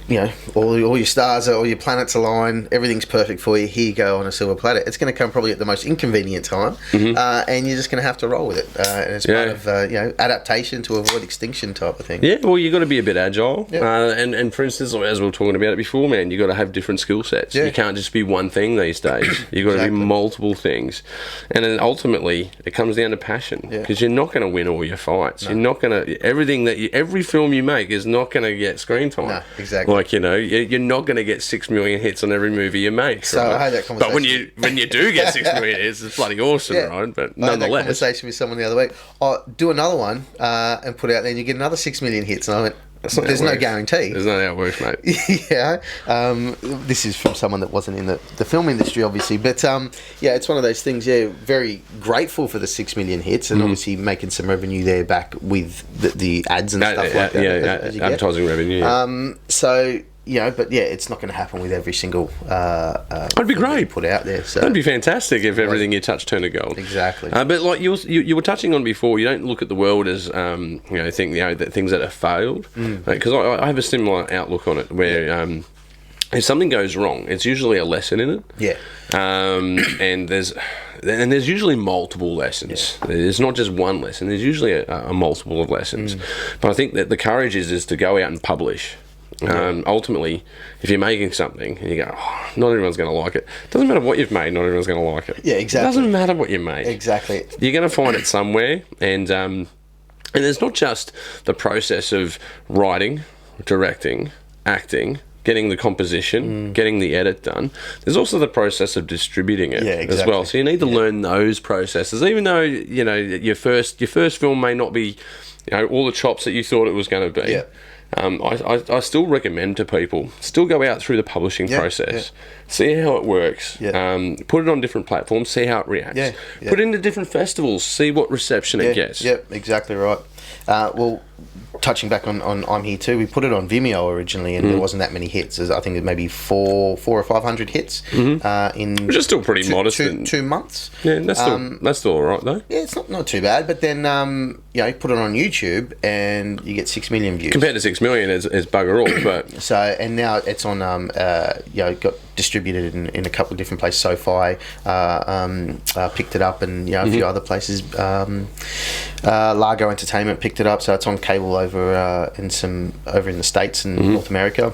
You know, all your stars, all your planets align, everything's perfect for you. Here you go on a silver platter. It's going to come probably at the most inconvenient time, and you're just going to have to roll with it. And it's part of you know, adaptation to avoid extinction type of thing. Yeah, well, you got to be a bit agile. Yep. And for instance, as we were talking about it before, man, you got to have different skill sets. Yeah. You can't just be one thing these days. You got to be multiple things, and then ultimately it comes down to passion. Because you're not going to win all your fights. No. You're not going to every film you make is not going to get screen time. No, exactly. Like, you know, you're not going to get 6 million hits on every movie you make. So right? I had that conversation. But when you do get 6 million hits, it's bloody awesome, right? But nonetheless, I had that conversation with someone the other week. Do another one and put it out there, and you get another 6 million hits. And I went, there's no guarantee. There's not how it works, mate. Yeah. This is from someone that wasn't in the film industry, obviously. But, yeah, it's one of those things, very grateful for the 6 million hits and obviously making some revenue there back with the ads and stuff like that. Yeah, advertising revenue. Yeah. So... You know, but yeah, it's not going to happen with every single. That'd be great. Put out there. So that'd be fantastic if everything you touch turned to gold. Exactly. But like you were touching on before, you don't look at the world as that things that have failed, because I have a similar outlook on it where. If something goes wrong, it's usually a lesson in it. Yeah. And there's usually multiple lessons. Yeah. There's not just one lesson. There's usually a multiple of lessons. But I think that the courage is to go out and publish. Ultimately, if you're making something and you go, not everyone's going to like it. Doesn't matter what you've made, not everyone's going to like it. Yeah, exactly. It doesn't matter what you made. Exactly. You're going to find it somewhere, and there's not just the process of writing, directing, acting, getting the composition, getting the edit done. There's also the process of distributing it as well. So you need to learn those processes, even though your first film may not be all the chops that you thought it was going to be. Yeah. I still recommend to people, still go out through the publishing process, see how it works, put it on different platforms, see how it reacts, put it into different festivals, see what reception it gets. Yep, exactly right. Well, touching back on I'm Here Too, we put it on Vimeo originally, and there wasn't that many hits. I think there's maybe 400 or 500 hits in which is still pretty modest. 2 months. Yeah, that's still all right though. Yeah, it's not too bad. But then you put it on YouTube and you get 6 million views. Compared to 6 million is bugger all. But so, and now it's on got distributed in a couple of different places. SoFi picked it up, and a few other places. Largo Entertainment picked it up, so it's on cable over in the States and North America.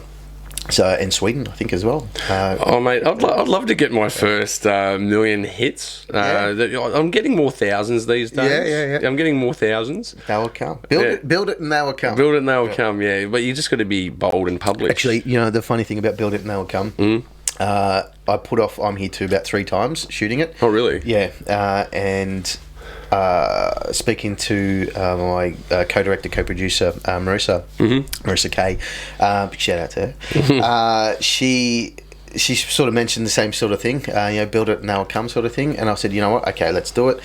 So, and Sweden, I think, as well. Mate, I'd love to get my first million hits. I'm getting more thousands these days. Yeah. I'm getting more thousands. They will come. Build it and they will come. Build it and they will come, yeah. But you just got to be bold and public. Actually, the funny thing about Build It and They Will Come, I put off I'm Here Too about 3 times shooting it. Oh, really? Yeah. And... speaking to my co-director, co-producer, Marissa Kay, shout out to her. She sort of mentioned the same sort of thing, build it and they'll come sort of thing. And I said, you know what? Okay, let's do it.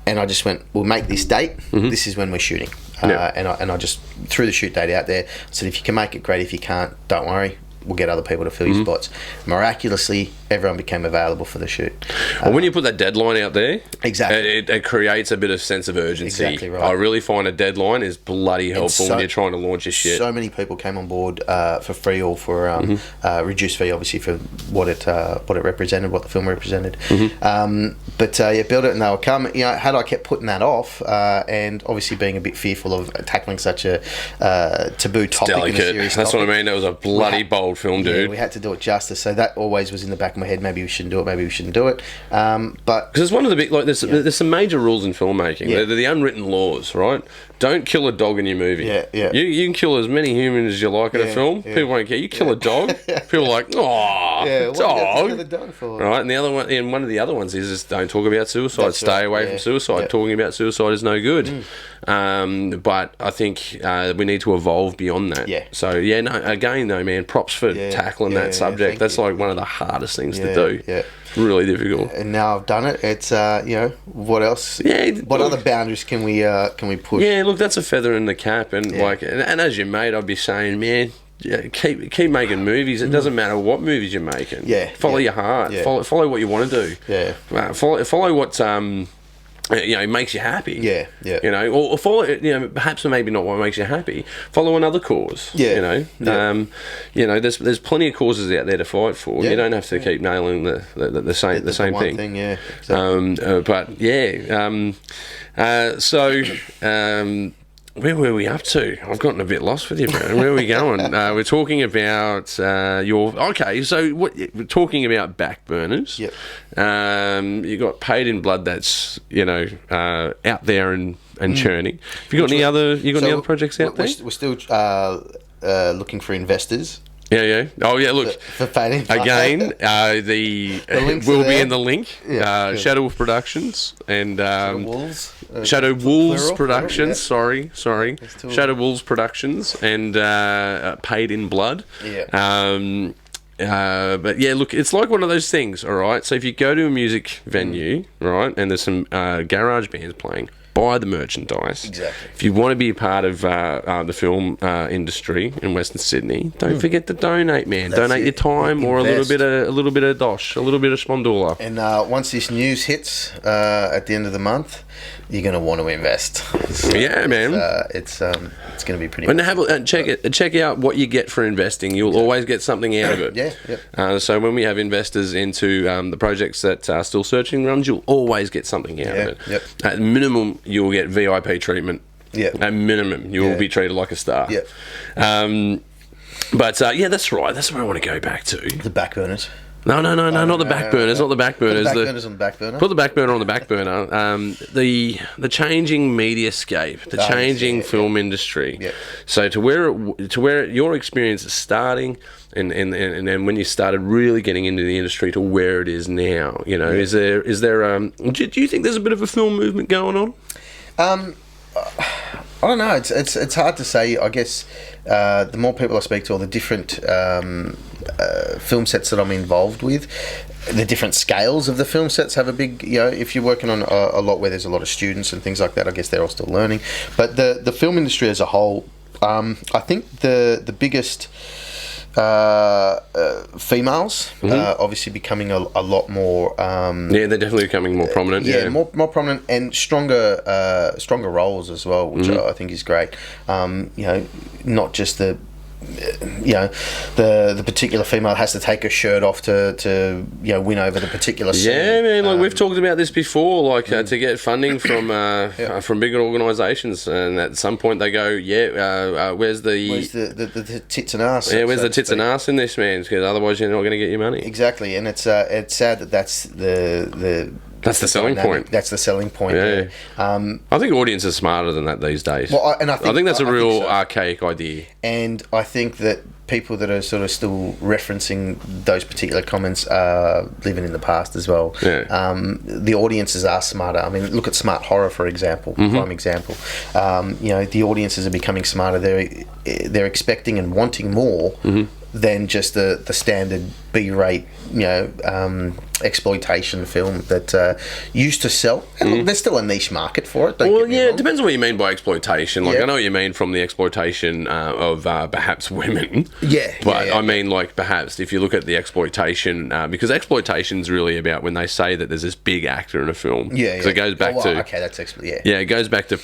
And I just went, we'll make this date. This is when we're shooting. And I just threw the shoot date out there. I said, if you can make it, great. If you can't, don't worry. We'll get other people to fill your spots. Miraculously, everyone became available for the shoot. Well, when you put that deadline out there, exactly, it creates a bit of sense of urgency. Exactly right. I really find a deadline is bloody helpful when you're trying to launch your shit. So many people came on board for free or for reduced fee, obviously, for what it represented, what the film represented. But build it and they'll come. Had I kept putting that off, and obviously being a bit fearful of tackling such a taboo topic in a serious That's topic, what I mean. That was a bloody bold old film, dude. Yeah, we had to do it justice. So that always was in the back of my head. Maybe we shouldn't do it. Maybe we shouldn't do it. But because it's one of the big, like, there's some major rules in filmmaking. Yeah. They're the unwritten laws, right? Don't kill a dog in your movie. Yeah, yeah. You can kill as many humans as you like in a film. Yeah. People won't care. You kill a dog, people are like, oh, yeah, what dog. are you dog for? Right, and the other one, and one of the other ones is just don't talk about suicide. That's Stay right, away yeah. from suicide. Yeah. Talking about suicide is no good. But I think we need to evolve beyond that. Yeah. So yeah, no. Again, though, man, props for tackling that subject. That's like one of the hardest things to do. Yeah. Really difficult. And now I've done it. It's what else? Yeah. What other boundaries can we push? Yeah, look, that's a feather in the cap, and and as your mate, I'd be saying, man, yeah, keep making movies. It doesn't matter what movies you're making. Yeah, follow your heart. Yeah. Follow what you want to do. Yeah, follow what makes you happy. Yeah, yeah. Or follow, perhaps maybe not what makes you happy. Follow another cause. Yeah. There's plenty of causes out there to fight for. Yeah. You don't have to keep nailing the same one thing. Yeah. Exactly. But yeah. Where were we up to? I've gotten a bit lost with you, Brenden. Where are we going? We're talking about so we're talking about back burners. Yep. You got Paid in Blood. That's out there and churning. Have you got any other projects out there? We're still looking for investors. Yeah. Oh, yeah. Look, for Paid in Blood. again, the links will are be there. in the link. Yeah, Shadow Wolf Productions and Wolves. Shadow Wolves plural, Productions. yeah. Sorry. Shadow Wolves Productions and Paid in Blood. Yeah. But yeah, look, it's like one of those things. All right. So if you go to a music venue, right, and there's some garage bands playing, buy the merchandise. Exactly. If you want to be a part of the film industry in Western Sydney, don't forget to donate, man. That's donate it. your time or a little bit of dosh, a little bit of spondula. And once this news hits at the end of the month, you're going to want to invest. So Yeah, man. It's going to be pretty. And check out what you get for investing. You'll always get something out of it. Yeah. So when we have investors into the projects that are still searching runs, you'll always get something out of it. Yep. At minimum, you'll get VIP treatment. Yeah. At minimum, you will be treated like a star. Yeah. But that's right. That's where I want to go back to. The back burners. No, not the back burners. Not the back burners. Put the back burners on the back burner. Put the back burner on the back burner. The changing mediascape, the changing film industry. Yeah. So to where your experience is starting, and then when you started really getting into the industry to where it is now, is there do you think there's a bit of a film movement going on? I don't know. It's hard to say. I guess the more people I speak to, or the different film sets that I'm involved with, the different scales of the film sets have a big. If you're working on a lot where there's a lot of students and things like that, I guess they're all still learning. But the film industry as a whole, I think the biggest. Females obviously becoming a lot more they're definitely becoming more prominent. More prominent and stronger roles as well, which I think is great. Not just the particular female has to take her shirt off to win over the particular scene. Yeah, man. Like we've talked about this before. To get funding from bigger organisations, and at some point they go, where's the tits and ass? Yeah, where's the tits and ass in this, man? Because otherwise you're not going to get your money. Exactly, and it's sad that's That's the selling point. That's the selling point. Yeah. I think audiences are smarter than that these days. Well, I think that's a real archaic idea. And I think that people that are sort of still referencing those particular comments are living in the past as well. Yeah. The audiences are smarter. I mean, look at smart horror, for example. Prime example. The audiences are becoming smarter. They're expecting and wanting more than just the standard B-rate, exploitation film that used to sell. And look, there's still a niche market for it. It depends on what you mean by exploitation. I know what you mean from the exploitation of perhaps women. I mean, perhaps if you look at the exploitation, because exploitation's really about when they say that there's this big actor in a film. Because it goes back to... Okay, that's... it goes back to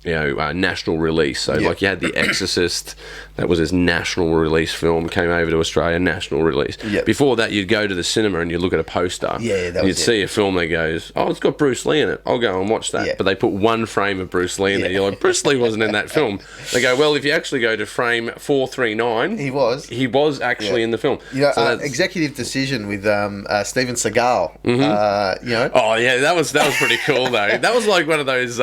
national release. So, you had The Exorcist, that was his national release film, came over to Australia, national release. Yep. Before that, you'd go to the cinema and you'd look at a poster. Yeah, that and was you'd see a film that goes, oh, it's got Bruce Lee in it. I'll go and watch that. Yeah. But they put one frame of Bruce Lee in there. You're like, Bruce Lee wasn't in that film. They go, well, if you actually go to frame 439, he was actually in the film. You know, So Executive Decision with Steven Seagal. Mm-hmm. You know. Oh yeah, that was pretty cool though. That was like one of those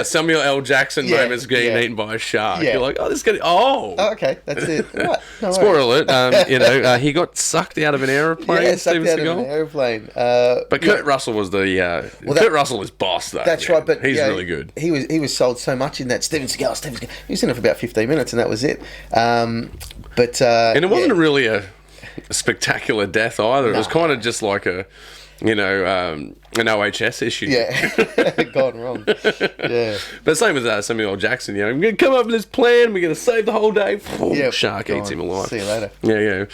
Samuel L. Jackson moments getting eaten by a shark. Yeah. You're like, oh, this guy. Oh, Okay, that's it. Right. No spoiler alert. He got sucked out of an aeroplane. Yeah, sucked Steven out Seagal. of an aeroplane. But Kurt Russell was the Kurt Russell is boss though. That's right, but he's really good. He was sold so much in that Steven Seagal. He was in it for about 15 minutes, and that was it. And it wasn't really a spectacular death either. It was kind of just like an OHS issue. Yeah, gone wrong. Yeah, but same with Samuel L. Jackson. We're going to come up with this plan. We're going to save the whole day. Shark eats him alive. See you later. Yeah.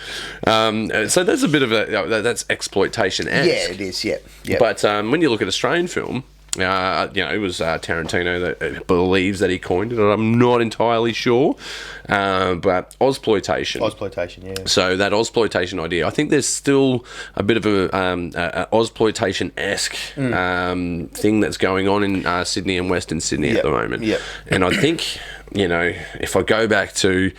So that's a bit of that's exploitation-esque. Yeah, it is. Yeah. But when you look at Australian film, it was Tarantino that believes that he coined it. I'm not entirely sure, but Ozploitation. Ozploitation, yeah. So that Ozploitation idea, I think there's still a bit of a Ozploitation-esque thing that's going on in Sydney and Western Sydney at the moment. Yep. And I think, if I go back to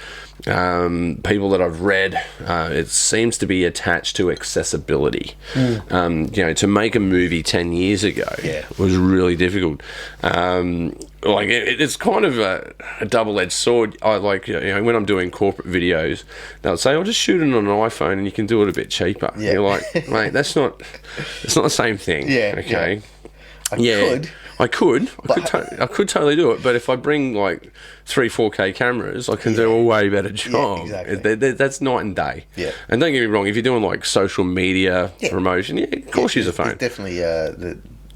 people that I've read, it seems to be attached to accessibility. To make a movie 10 years ago was really difficult. It's kind of a double-edged sword. I when I'm doing corporate videos, they'll say, "I'll just shoot it on an iPhone and you can do it a bit cheaper." Yeah. You're like, mate, it's not the same thing. Yeah. Okay. Yeah. I could totally do it, but if I bring like 4K cameras, I can do a way better job. Yeah, exactly. That's night and day. Yeah. And don't get me wrong, if you're doing like social media promotion, of course use a phone. There's definitely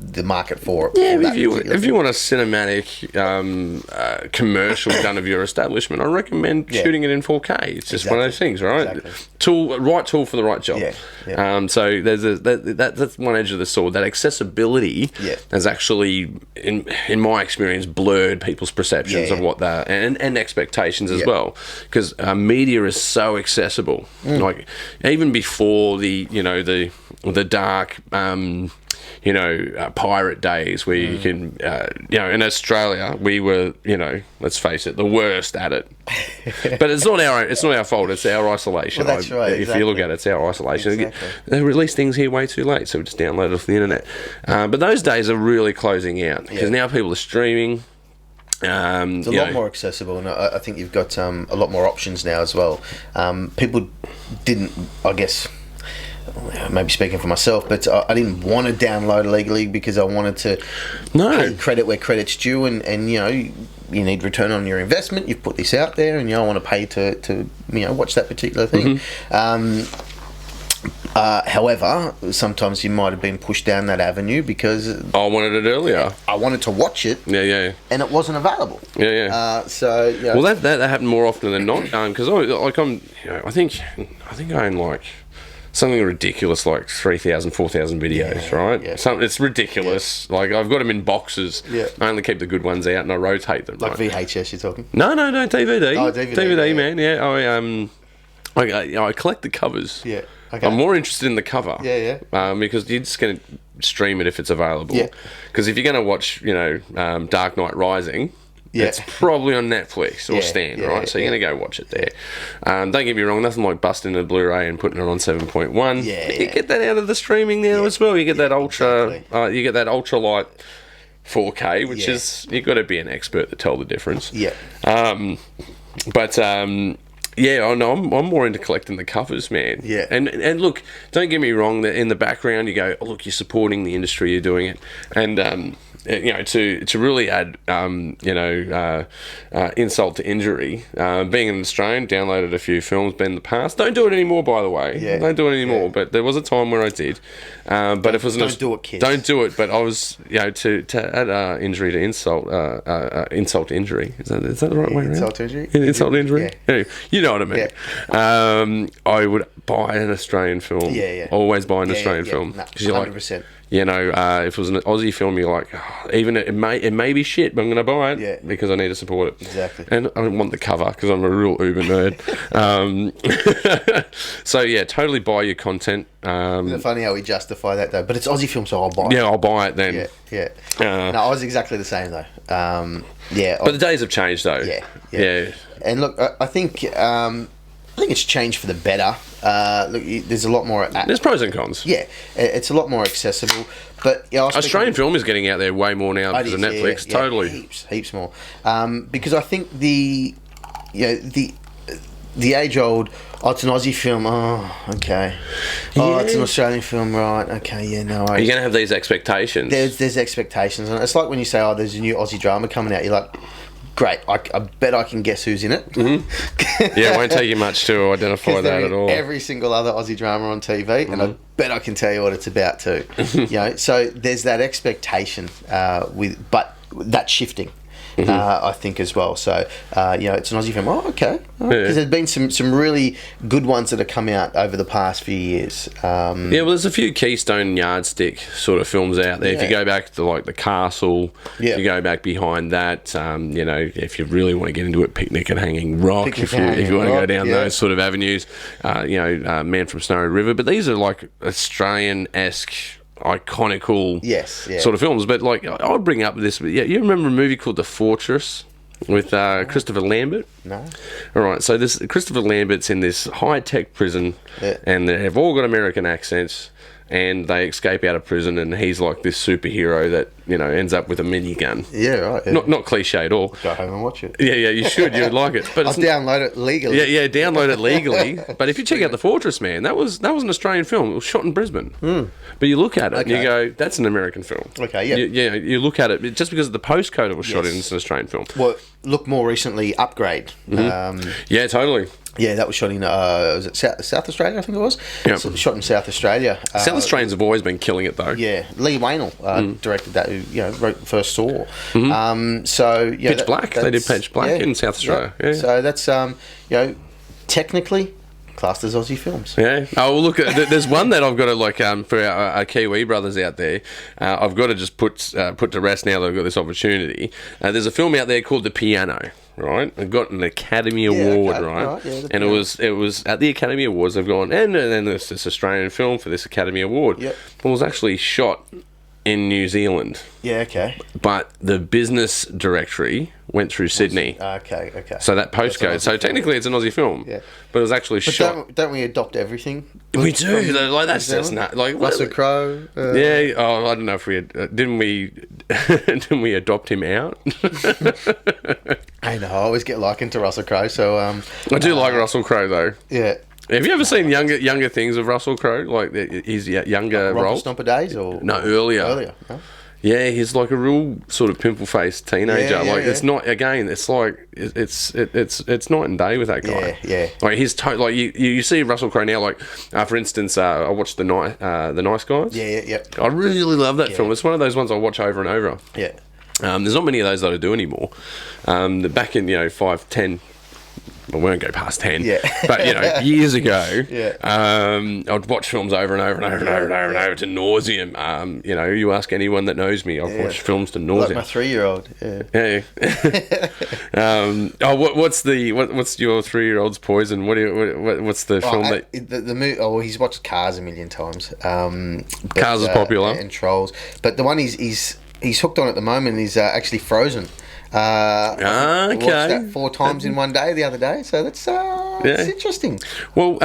the market for it. Yeah, if you want a cinematic commercial done of your establishment, I recommend shooting it in 4K. It's just one of those things, right? Exactly. Right tool for the right job. Yeah. So there's that's one edge of the sword. That accessibility has actually, in my experience, blurred people's perceptions of what that and expectations as well, because media is so accessible. Like even before the dark. Pirate days where you can, in Australia, we were, let's face it, the worst at it. But it's not our fault. It's our isolation. Well, that's right. If you look at it, it's our isolation. Exactly. They release things here way too late, so we just download it off the internet. But those days are really closing out because now people are streaming. It's a lot more accessible, and I think you've got a lot more options now as well. People didn't, I guess. Maybe speaking for myself, but I didn't want to download illegally because I wanted to pay credit where credit's due, and you need return on your investment. You've put this out there, and I want to pay to watch that particular thing. However, sometimes you might have been pushed down that avenue because I wanted it earlier. I wanted to watch it, and it wasn't available. Well, that happened more often than not because I think I own like something ridiculous like 3,000, 4,000 videos, right? Yeah. It's ridiculous. Yeah. Like I've got them in boxes. Yeah. I only keep the good ones out and I rotate them. Like VHS, you're talking? No, DVD. Oh, DVD, man. Yeah, I collect the covers. Yeah. Okay. I'm more interested in the cover. Yeah. Because you're just going to stream it if it's available. Yeah. Because if you're going to watch, Dark Knight Rising. Yeah. It's probably on Netflix or Stan, right? So you're going to go watch it there. Don't get me wrong, nothing like busting a Blu-ray and putting it on 7.1. Yeah. But you get that out of the streaming now as well. You get that you get that ultralight 4K, which is, you've got to be an expert to tell the difference. Yeah. I'm more into collecting the covers, man. Yeah. And look, don't get me wrong, that in the background you go, oh, look, you're supporting the industry, you're doing it. And to really add, insult to injury, being an Australian, downloaded a few films in the past. Don't do it anymore, by the way. Yeah. Don't do it anymore. Yeah. But there was a time where I did. But if it was don't do it, kids. Don't do it. But I was, to add injury to insult, insult to injury. Is that the right way around? Insult to injury. Insult to injury. Yeah. Anyway, you know what I mean. Yeah. I would buy an Australian film. Yeah. Always buy an Australian film because 100%. You know, if it was an Aussie film, you're like, oh, even it may be shit, but I'm going to buy it because I need to support it. Exactly. And I don't want the cover because I'm a real uber nerd. So yeah, totally buy your content. Isn't it funny how we justify that though? But it's Aussie film, so I'll buy it. Yeah, I'll buy it then. Yeah. No, I was exactly the same though. But the days have changed though. Yeah. And look, I think it's changed for the better. Look, there's a lot more. There's pros and cons. Yeah, it's a lot more accessible. But Australian film is getting out there way more now because of Netflix. Totally, heaps more. Because I think the age-old, it's an Aussie film. Oh, okay. Oh, it's an Australian film, right? Okay, yeah, no. You're gonna have these expectations. There's expectations, and it's like when you say, "Oh, there's a new Aussie drama coming out." You're like, great, I bet I can guess who's in it. Mm-hmm. Yeah, it won't take you much to identify that at all. Every single other Aussie drama on TV, and I bet I can tell you what it's about too. So there's that expectation but that's shifting. I think as well. So it's an Aussie film. Oh, okay. Because there's been some really good ones that have come out over the past few years. Well, there's a few keystone yardstick sort of films out there. If you go back to like The Castle, if you go back behind that, if you really want to get into it, Picnic at Hanging Rock, if you want to go down those sort of avenues, Man from Snowy River. But these are like Australian-esque, iconical sort of films. But like I'll bring up this. You remember a movie called The Fortress with Christopher Lambert? No. All right. So this Christopher Lambert's in this high-tech prison, and they've all got American accents. And they escape out of prison, and he's like this superhero that ends up with a minigun. Yeah, right. Yeah. Not cliche at all. Go home and watch it. Yeah, you should. You'd like it. But I'll download it legally. Yeah, download it legally. But if you check out The Fortress, man, that was an Australian film. It was shot in Brisbane. But you look at it and you go, that's an American film. Okay, yeah. You look at it just because of the postcode it was shot in. It's an Australian film. Well, look more recently, Upgrade. Yeah, totally. Yeah, that was shot in was it South Australia? I think it was. Yep. So shot in South Australia. South Australians have always been killing it, though. Yeah, Lee Wainell directed that. Who wrote the first Saw. Pitch Black. They did Pitch Black in South Australia. Yeah. So that's technically classed as Aussie films. Yeah. Oh, well, look, there's one that I've got to for our Kiwi brothers out there. I've got to just put to rest now that I've got this opportunity. There's a film out there called The Piano. Right, it got an Academy Award, right? And it was at the Academy Awards. They've gone, and then there's this Australian film for this Academy Award. Yep. It was actually shot in New Zealand. Yeah, okay. But the business directory went through Sydney. Okay. So that postcode. So technically it's an Aussie film. Yeah. But it was actually shot. Don't we adopt everything? We do. Like that's just not like Russell Crowe. Yeah. Oh, I don't know if we didn't we adopt him out. I know. I always get likened to Russell Crowe. So I do like Russell Crowe though. Yeah. Have you ever seen younger things of Russell Crowe, like his younger roles? Stomper Days, or no, earlier. Huh? Yeah, he's like a real sort of pimple-faced teenager. It's not again. It's like it's night and day with that guy. Yeah. Like his you see Russell Crowe now. Like for instance, I watched the Nice Guys. Yeah. I really love that film. It's one of those ones I watch over and over. Yeah. There's not many of those that I do anymore. Back in 5, 10. I won't go past 10, but years ago, I'd watch films over and over to nauseum. You ask anyone that knows me, I've watched films to nauseum. Like my 3-year-old. What's your 3-year-old's poison? What's the film that the movie? Oh, well, he's watched Cars a million times. Cars is popular, and Trolls, but the one he's hooked on at the moment is actually Frozen. Watched that 4 times in one day the other day, so that's it's interesting. Well,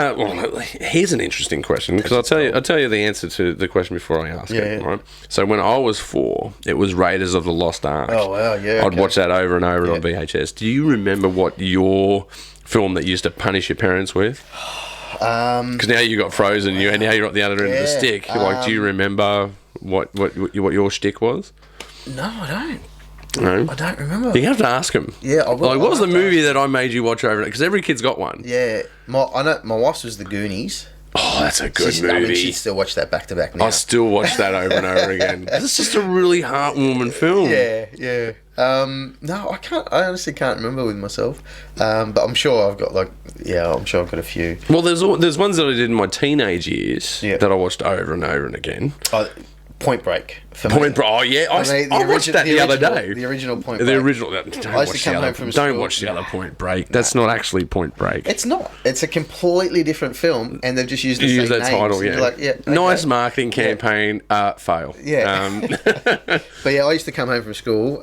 here's an interesting question, because I'll tell you the answer to the question before I ask it. Right. So when I was 4, it was Raiders of the Lost Ark. Oh wow, yeah. I'd watch that over and over on VHS. Do you remember what your film that you used to punish your parents with? Because now you got Frozen, and now you're at the other end of the stick. Do you remember what your shtick was? No, I don't. No? I don't remember. You have to ask him. Yeah, I will. What was the movie that I made you watch over? Because every kid's got one. Yeah, I know my wife's was the Goonies. Oh, that's a good movie. I mean, she still watch that back to back now. I still watch that over and over again. It's just a really heartwarming film. Yeah. No, I can't. I honestly can't remember with myself. But I'm sure I've got a few. Well, there's ones that I did in my teenage years that I watched over and over and again. Point Break. For Point Break. Oh yeah, I watched that the other day. The original Point Break. The original. Don't watch the other Point Break. That's not actually Point Break. It's not. It's a completely different film, and they've just used the same names. Title. Yeah. Like, okay. Nice marketing campaign. Fail. Yeah. But yeah, I used to come home from school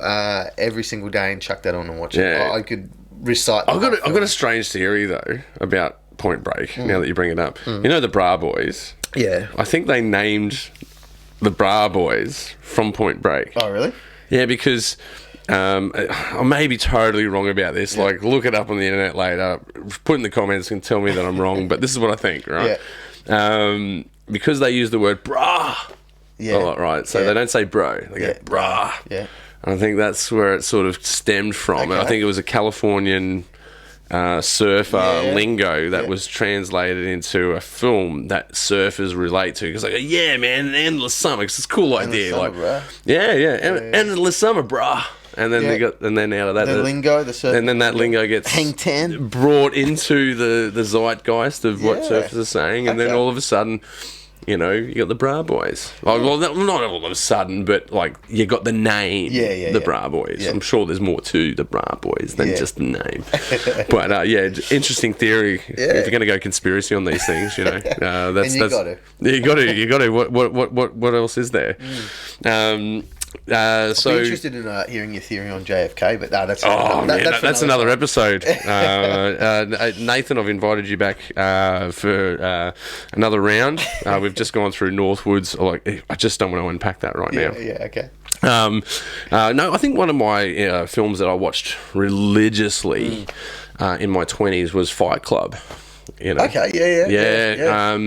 every single day and chuck that on and watch it. I could recite. I've got a strange theory though about Point Break. Now that you bring it up, you know the Bra Boys. Yeah. I think they named the Bra Boys from Point Break. Oh, really? Yeah, because I may be totally wrong about this. Yeah. Like, look it up on the internet later. Put in the comments and tell me that I'm wrong. But this is what I think, right? Yeah. Because they use the word bra. Yeah. A lot, right? So they don't say bro. They go bra. Yeah. And I think that's where it sort of stemmed from. Okay. And I think it was a Californian surfer lingo that was translated into a film that surfers relate to, because they go, yeah man, endless summer, because it's a cool idea, summer, like bruh. Endless summer brah, and then they got, and then out of that the lingo, the surf, and then that lingo gets hang 10 brought into the zeitgeist of what surfers are saying, and then all of a sudden, you know, you got the Bra Boys. Well, not all of a sudden, but like you got the name, the Bra Boys. Yeah. I'm sure there's more to the Bra Boys than just the name. But interesting theory. If you're going to go conspiracy on these things, you know, that's got to. You got to. What else is there? I'd be interested in hearing your theory on JFK, but that's another episode. Nathan, I've invited you back for another round. We've just gone through Northwoods. I just don't want to unpack that right now. Yeah, okay. No, I think one of my films that I watched religiously in my 20s was Fight Club. You know? Okay, yeah.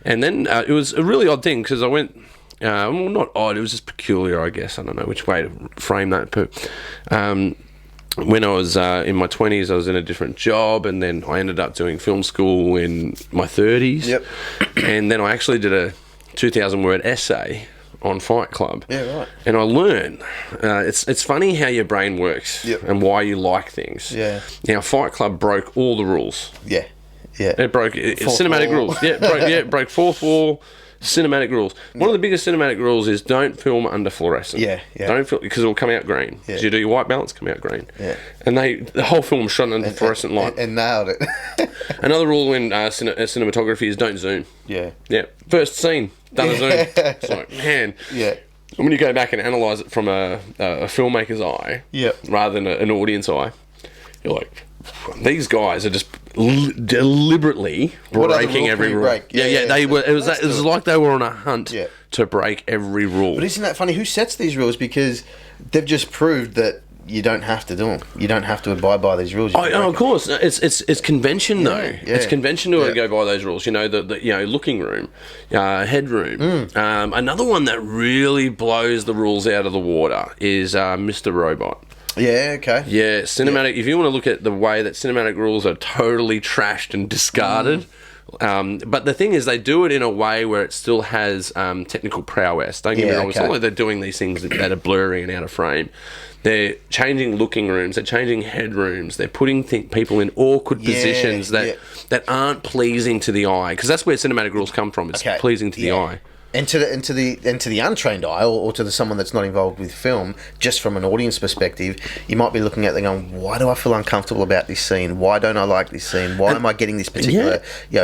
And then it was a really odd thing because I went. Well, not odd, it was just peculiar, I guess. I don't know which way to frame that. But when I was in my 20s, I was in a different job, and then I ended up doing film school in my 30s. Yep. And then I actually did a 2,000-word essay on Fight Club. Yeah, right. And I learned, it's funny how your brain works and why you like things. Yeah. Now, Fight Club broke all the rules. Yeah. It broke cinematic rules. It broke fourth wall. Cinematic rules. One of the biggest cinematic rules is don't film under fluorescent. Yeah. Don't film, because it will come out green. Yeah. So you do your white balance, come out green. Yeah. And the whole film was shot under fluorescent light. And nailed it. Another rule in cinematography is don't zoom. Yeah. Yeah. First scene, done a zoom. It's like, man. Yeah. When you go back and analyse it from a filmmaker's eye, rather than an audience eye, you're like, these guys are just deliberately breaking every rule. They were. It was like they were on a hunt to break every rule. But isn't that funny? Who sets these rules? Because they've just proved that you don't have to do them. You don't have to abide by these rules. Of course, it's convention though. Yeah. It's convention to go by those rules. You know, the looking room, headroom. Another one that really blows the rules out of the water is Mr. Robot. Yeah, okay. Yeah, cinematic. If you want to look at the way that cinematic rules are totally trashed and discarded, but the thing is, they do it in a way where it still has technical prowess. Don't get me wrong. It's not like they're doing these things that are blurry and out of frame. They're changing looking rooms. They're changing headrooms. They're putting people in awkward positions that aren't pleasing to the eye. Because that's where cinematic rules come from. It's pleasing to the eye. And to the untrained eye, or to someone that's not involved with film, just from an audience perspective, you might be looking at them going, why do I feel uncomfortable about this scene? Why don't I like this scene? Why am I getting this particular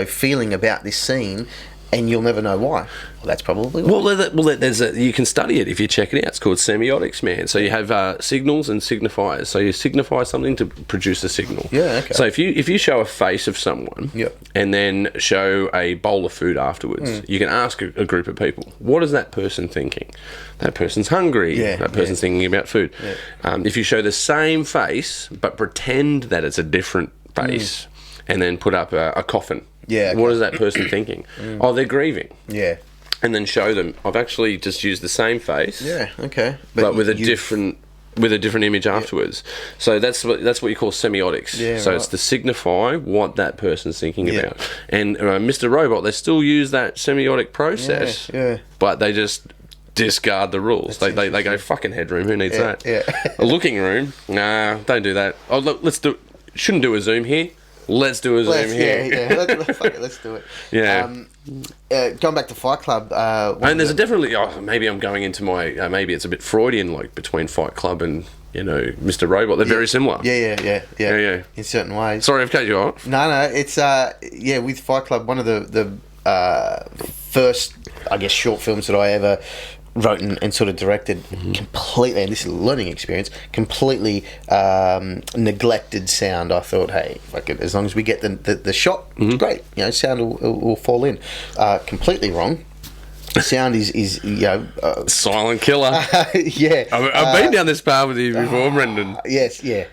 feeling about this scene? And you'll never know why. Well, that's probably why. You can study it if you check it out. It's called semiotics, man. So you have signals and signifiers. So you signify something to produce a signal. Yeah, okay. So if you show a face of someone and then show a bowl of food afterwards, you can ask a group of people, what is that person thinking? That person's hungry. Yeah, that person's thinking about food. Yeah. If you show the same face but pretend that it's a different face and then put up a coffin, what is that person thinking? Oh, they're grieving. Yeah. And then show them, I've actually just used the same face. Yeah, okay. But with a different image afterwards. So that's what you call semiotics. Yeah, so it's to signify what that person's thinking about. And Mr. Robot, they still use that semiotic process. Yeah. But they just discard the rules. They go, fucking headroom, who needs that? Yeah. A looking room, nah, don't do that. Oh, look, shouldn't do a zoom here. let's do a Zoom here. Fuck it, let's do it. Yeah. Going back to Fight Club. And there's definitely, maybe I'm going into my, maybe it's a bit Freudian, like between Fight Club and, Mr. Robot. They're very similar. Yeah. In certain ways. Sorry, I've cut you off. No, it's, with Fight Club, one of the first, I guess, short films that I ever wrote and sort of directed, completely, and this is a learning experience, completely neglected sound. I thought, hey, fuck it, as long as we get the shot, it's great. Sound will fall in. Completely wrong. Sound is silent killer. Yeah, I've been down this path with you before, Brenden. Yes, yeah.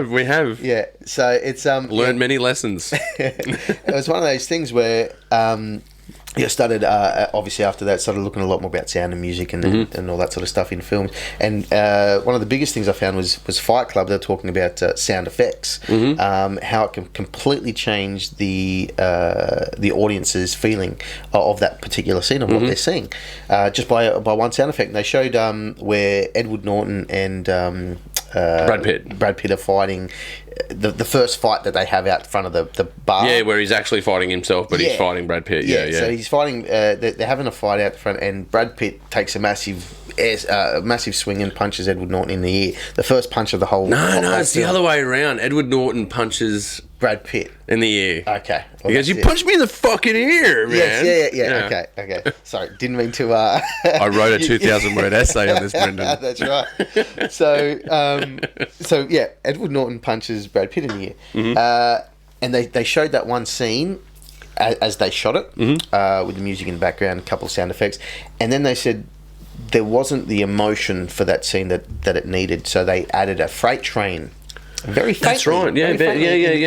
We have. Yeah, so it's learned many lessons. It was one of those things where. I started, obviously after that, started looking a lot more about sound and music and all that sort of stuff in films. And one of the biggest things I found was Fight Club. They're talking about sound effects, how it can completely change the audience's feeling of that particular scene and what they're seeing, just by one sound effect. And they showed where Edward Norton and Brad Pitt are fighting. The first fight that they have out front of the bar. Yeah, where he's actually fighting himself, but he's fighting Brad Pitt. Yeah. So he's fighting. They're having a fight out front, and Brad Pitt takes a massive swing and punches Edward Norton in the ear. The first punch of the whole. No, it's the other way around. Edward Norton punches Brad Pitt in the ear. Okay. Well, he goes, "You punched me in the fucking ear, man." Yes, yeah. Okay. Sorry, didn't mean to. I wrote a 2,000-word essay on this, Brenden. That's right. So Edward Norton punches Brad Pitt in the ear, and they showed that one scene as they shot it with the music in the background, a couple of sound effects, and then they said there wasn't the emotion for that scene that it needed, so they added a freight train. Very faintly. That's right. Yeah, in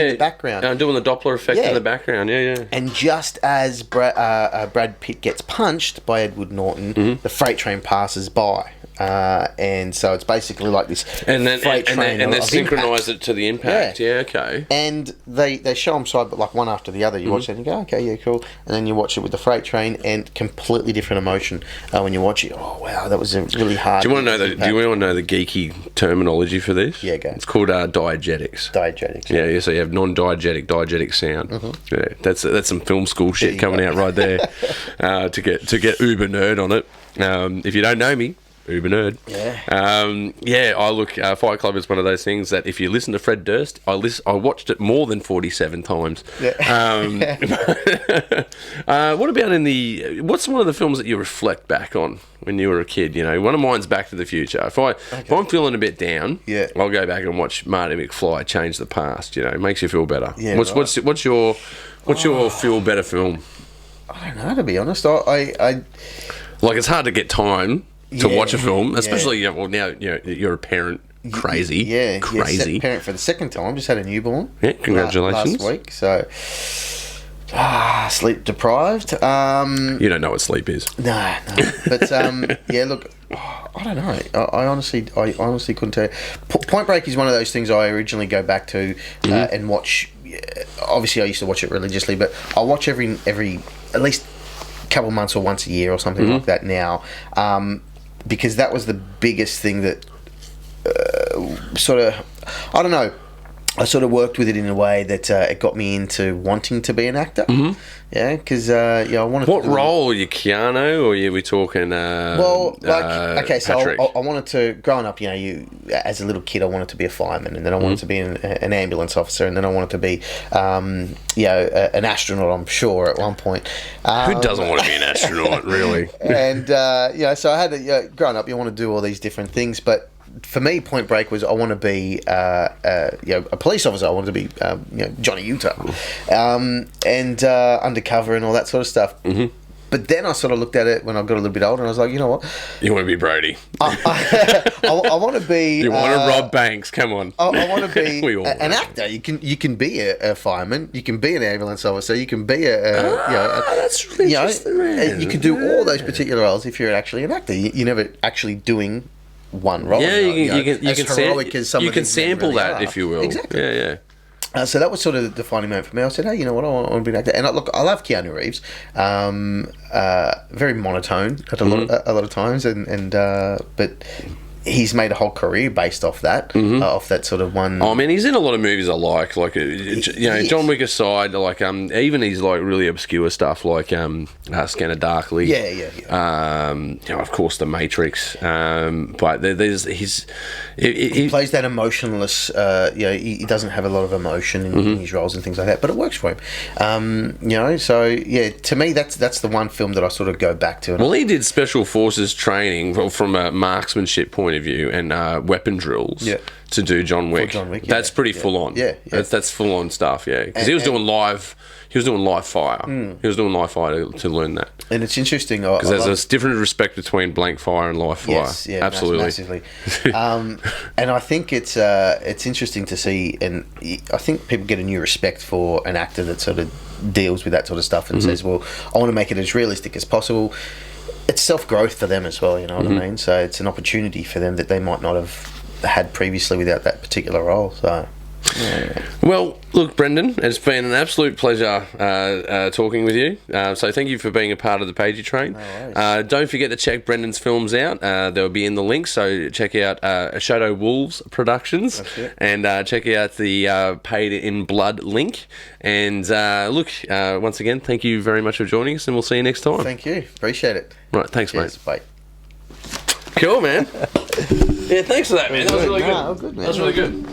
the background. Doing the Doppler effect in the background. Yeah. And just as Brad Pitt gets punched by Edward Norton, the freight train passes by. And so it's basically like this freight train. And they synchronise it to the impact. Yeah, okay. And they show them side, but like one after the other. You watch it and you go, okay, yeah, cool. And then you watch it with the freight train, and completely different emotion when you watch it. Oh wow, that was a really hard. Do you want to know the geeky terminology for this? Yeah, go. It's called diegetics. Diegetics. Yeah. So you have diegetic sound. Yeah, that's some film school shit coming out right there. To get uber nerd on it. If you don't know me. Uber nerd. Yeah. I look. Fight Club is one of those things that if you listen to Fred Durst, I watched it more than 47 times. Yeah. What about what's one of the films that you reflect back on when you were a kid? One of mine's Back to the Future. If I'm feeling a bit down, I'll go back and watch Marty McFly change the past. It makes you feel better. Yeah, what's your feel better film? I don't know, to be honest. I like, it's hard to get time to watch a film, especially now you're a parent. Crazy. Parent for the second time. Just had a newborn. Yeah, congratulations. Last week, so sleep deprived. You don't know what sleep is. No. But look, I don't know. I honestly couldn't tell you. Point Break is one of those things I originally go back to and watch. Obviously, I used to watch it religiously, but I watch every at least couple months or once a year or something like that now, because that was the biggest thing that I don't know, I sort of worked with it in a way that it got me into wanting to be an actor. Yeah, because I wanted. What role? Are you Keanu, or are we talking? So I wanted to. Growing up, as a little kid, I wanted to be a fireman, and then I wanted to be an ambulance officer, and then I wanted to be, an astronaut. I'm sure at one point. Who doesn't want to be an astronaut, really? And so I had growing up, you want to do all these different things, but for me, Point Break was I want to be a police officer. I wanted to be Johnny Utah, and undercover and all that sort of stuff. But then I sort of looked at it when I got a little bit older, and I was like, you know what? You want to be Brody. I want to be. You want to rob banks? Come on. I want to be an actor. You can be a fireman. You can be an ambulance officer. You can be that's really interesting, man. You can do all those particular roles if you're actually an actor. You're never actually doing one role. Yeah, you can sample really that, if you will. Exactly. Yeah. So that was sort of the defining moment for me. I said, hey, you know what? I want to be an actor. And look, I love Keanu Reeves. Very monotone at a lot of times, but he's made a whole career based off that, off that sort of one. Oh, man, he's in a lot of movies I like John Wick aside, like even his like really obscure stuff like Scanner Darkly. Of course, The Matrix. But there's he plays that emotionless. He doesn't have a lot of emotion in his roles and things like that, but it works for him. So yeah, to me that's the one film that I sort of go back to. Well, he did special forces training from a marksmanship point of view and weapon drills to do John Wick. That's pretty full on. That's full on stuff. Yeah, because he was doing live fire. He was doing live fire to learn that. And it's interesting because there's a different respect between blank fire and live fire. Yes, yeah, absolutely, massively. And I think it's interesting to see, and I think people get a new respect for an actor that sort of deals with that sort of stuff and says, "Well, I want to make it as realistic as possible." It's self-growth for them as well, you know what I mean? So it's an opportunity for them that they might not have had previously without that particular role. So, yeah. Well, look, Brenden, it's been an absolute pleasure talking with you. So thank you for being a part of the Pagey train. No don't forget to check Brendan's films out. They'll be in the link, so check out Shadow Wolves Productions and check out the Paid in Blood link. And look, once again, thank you very much for joining us, and we'll see you next time. Thank you. Appreciate it. Right, thanks, Cheers, mate. Bye. Cool, man. Yeah, thanks for that, man. That was really good. No, good, man. That was really good.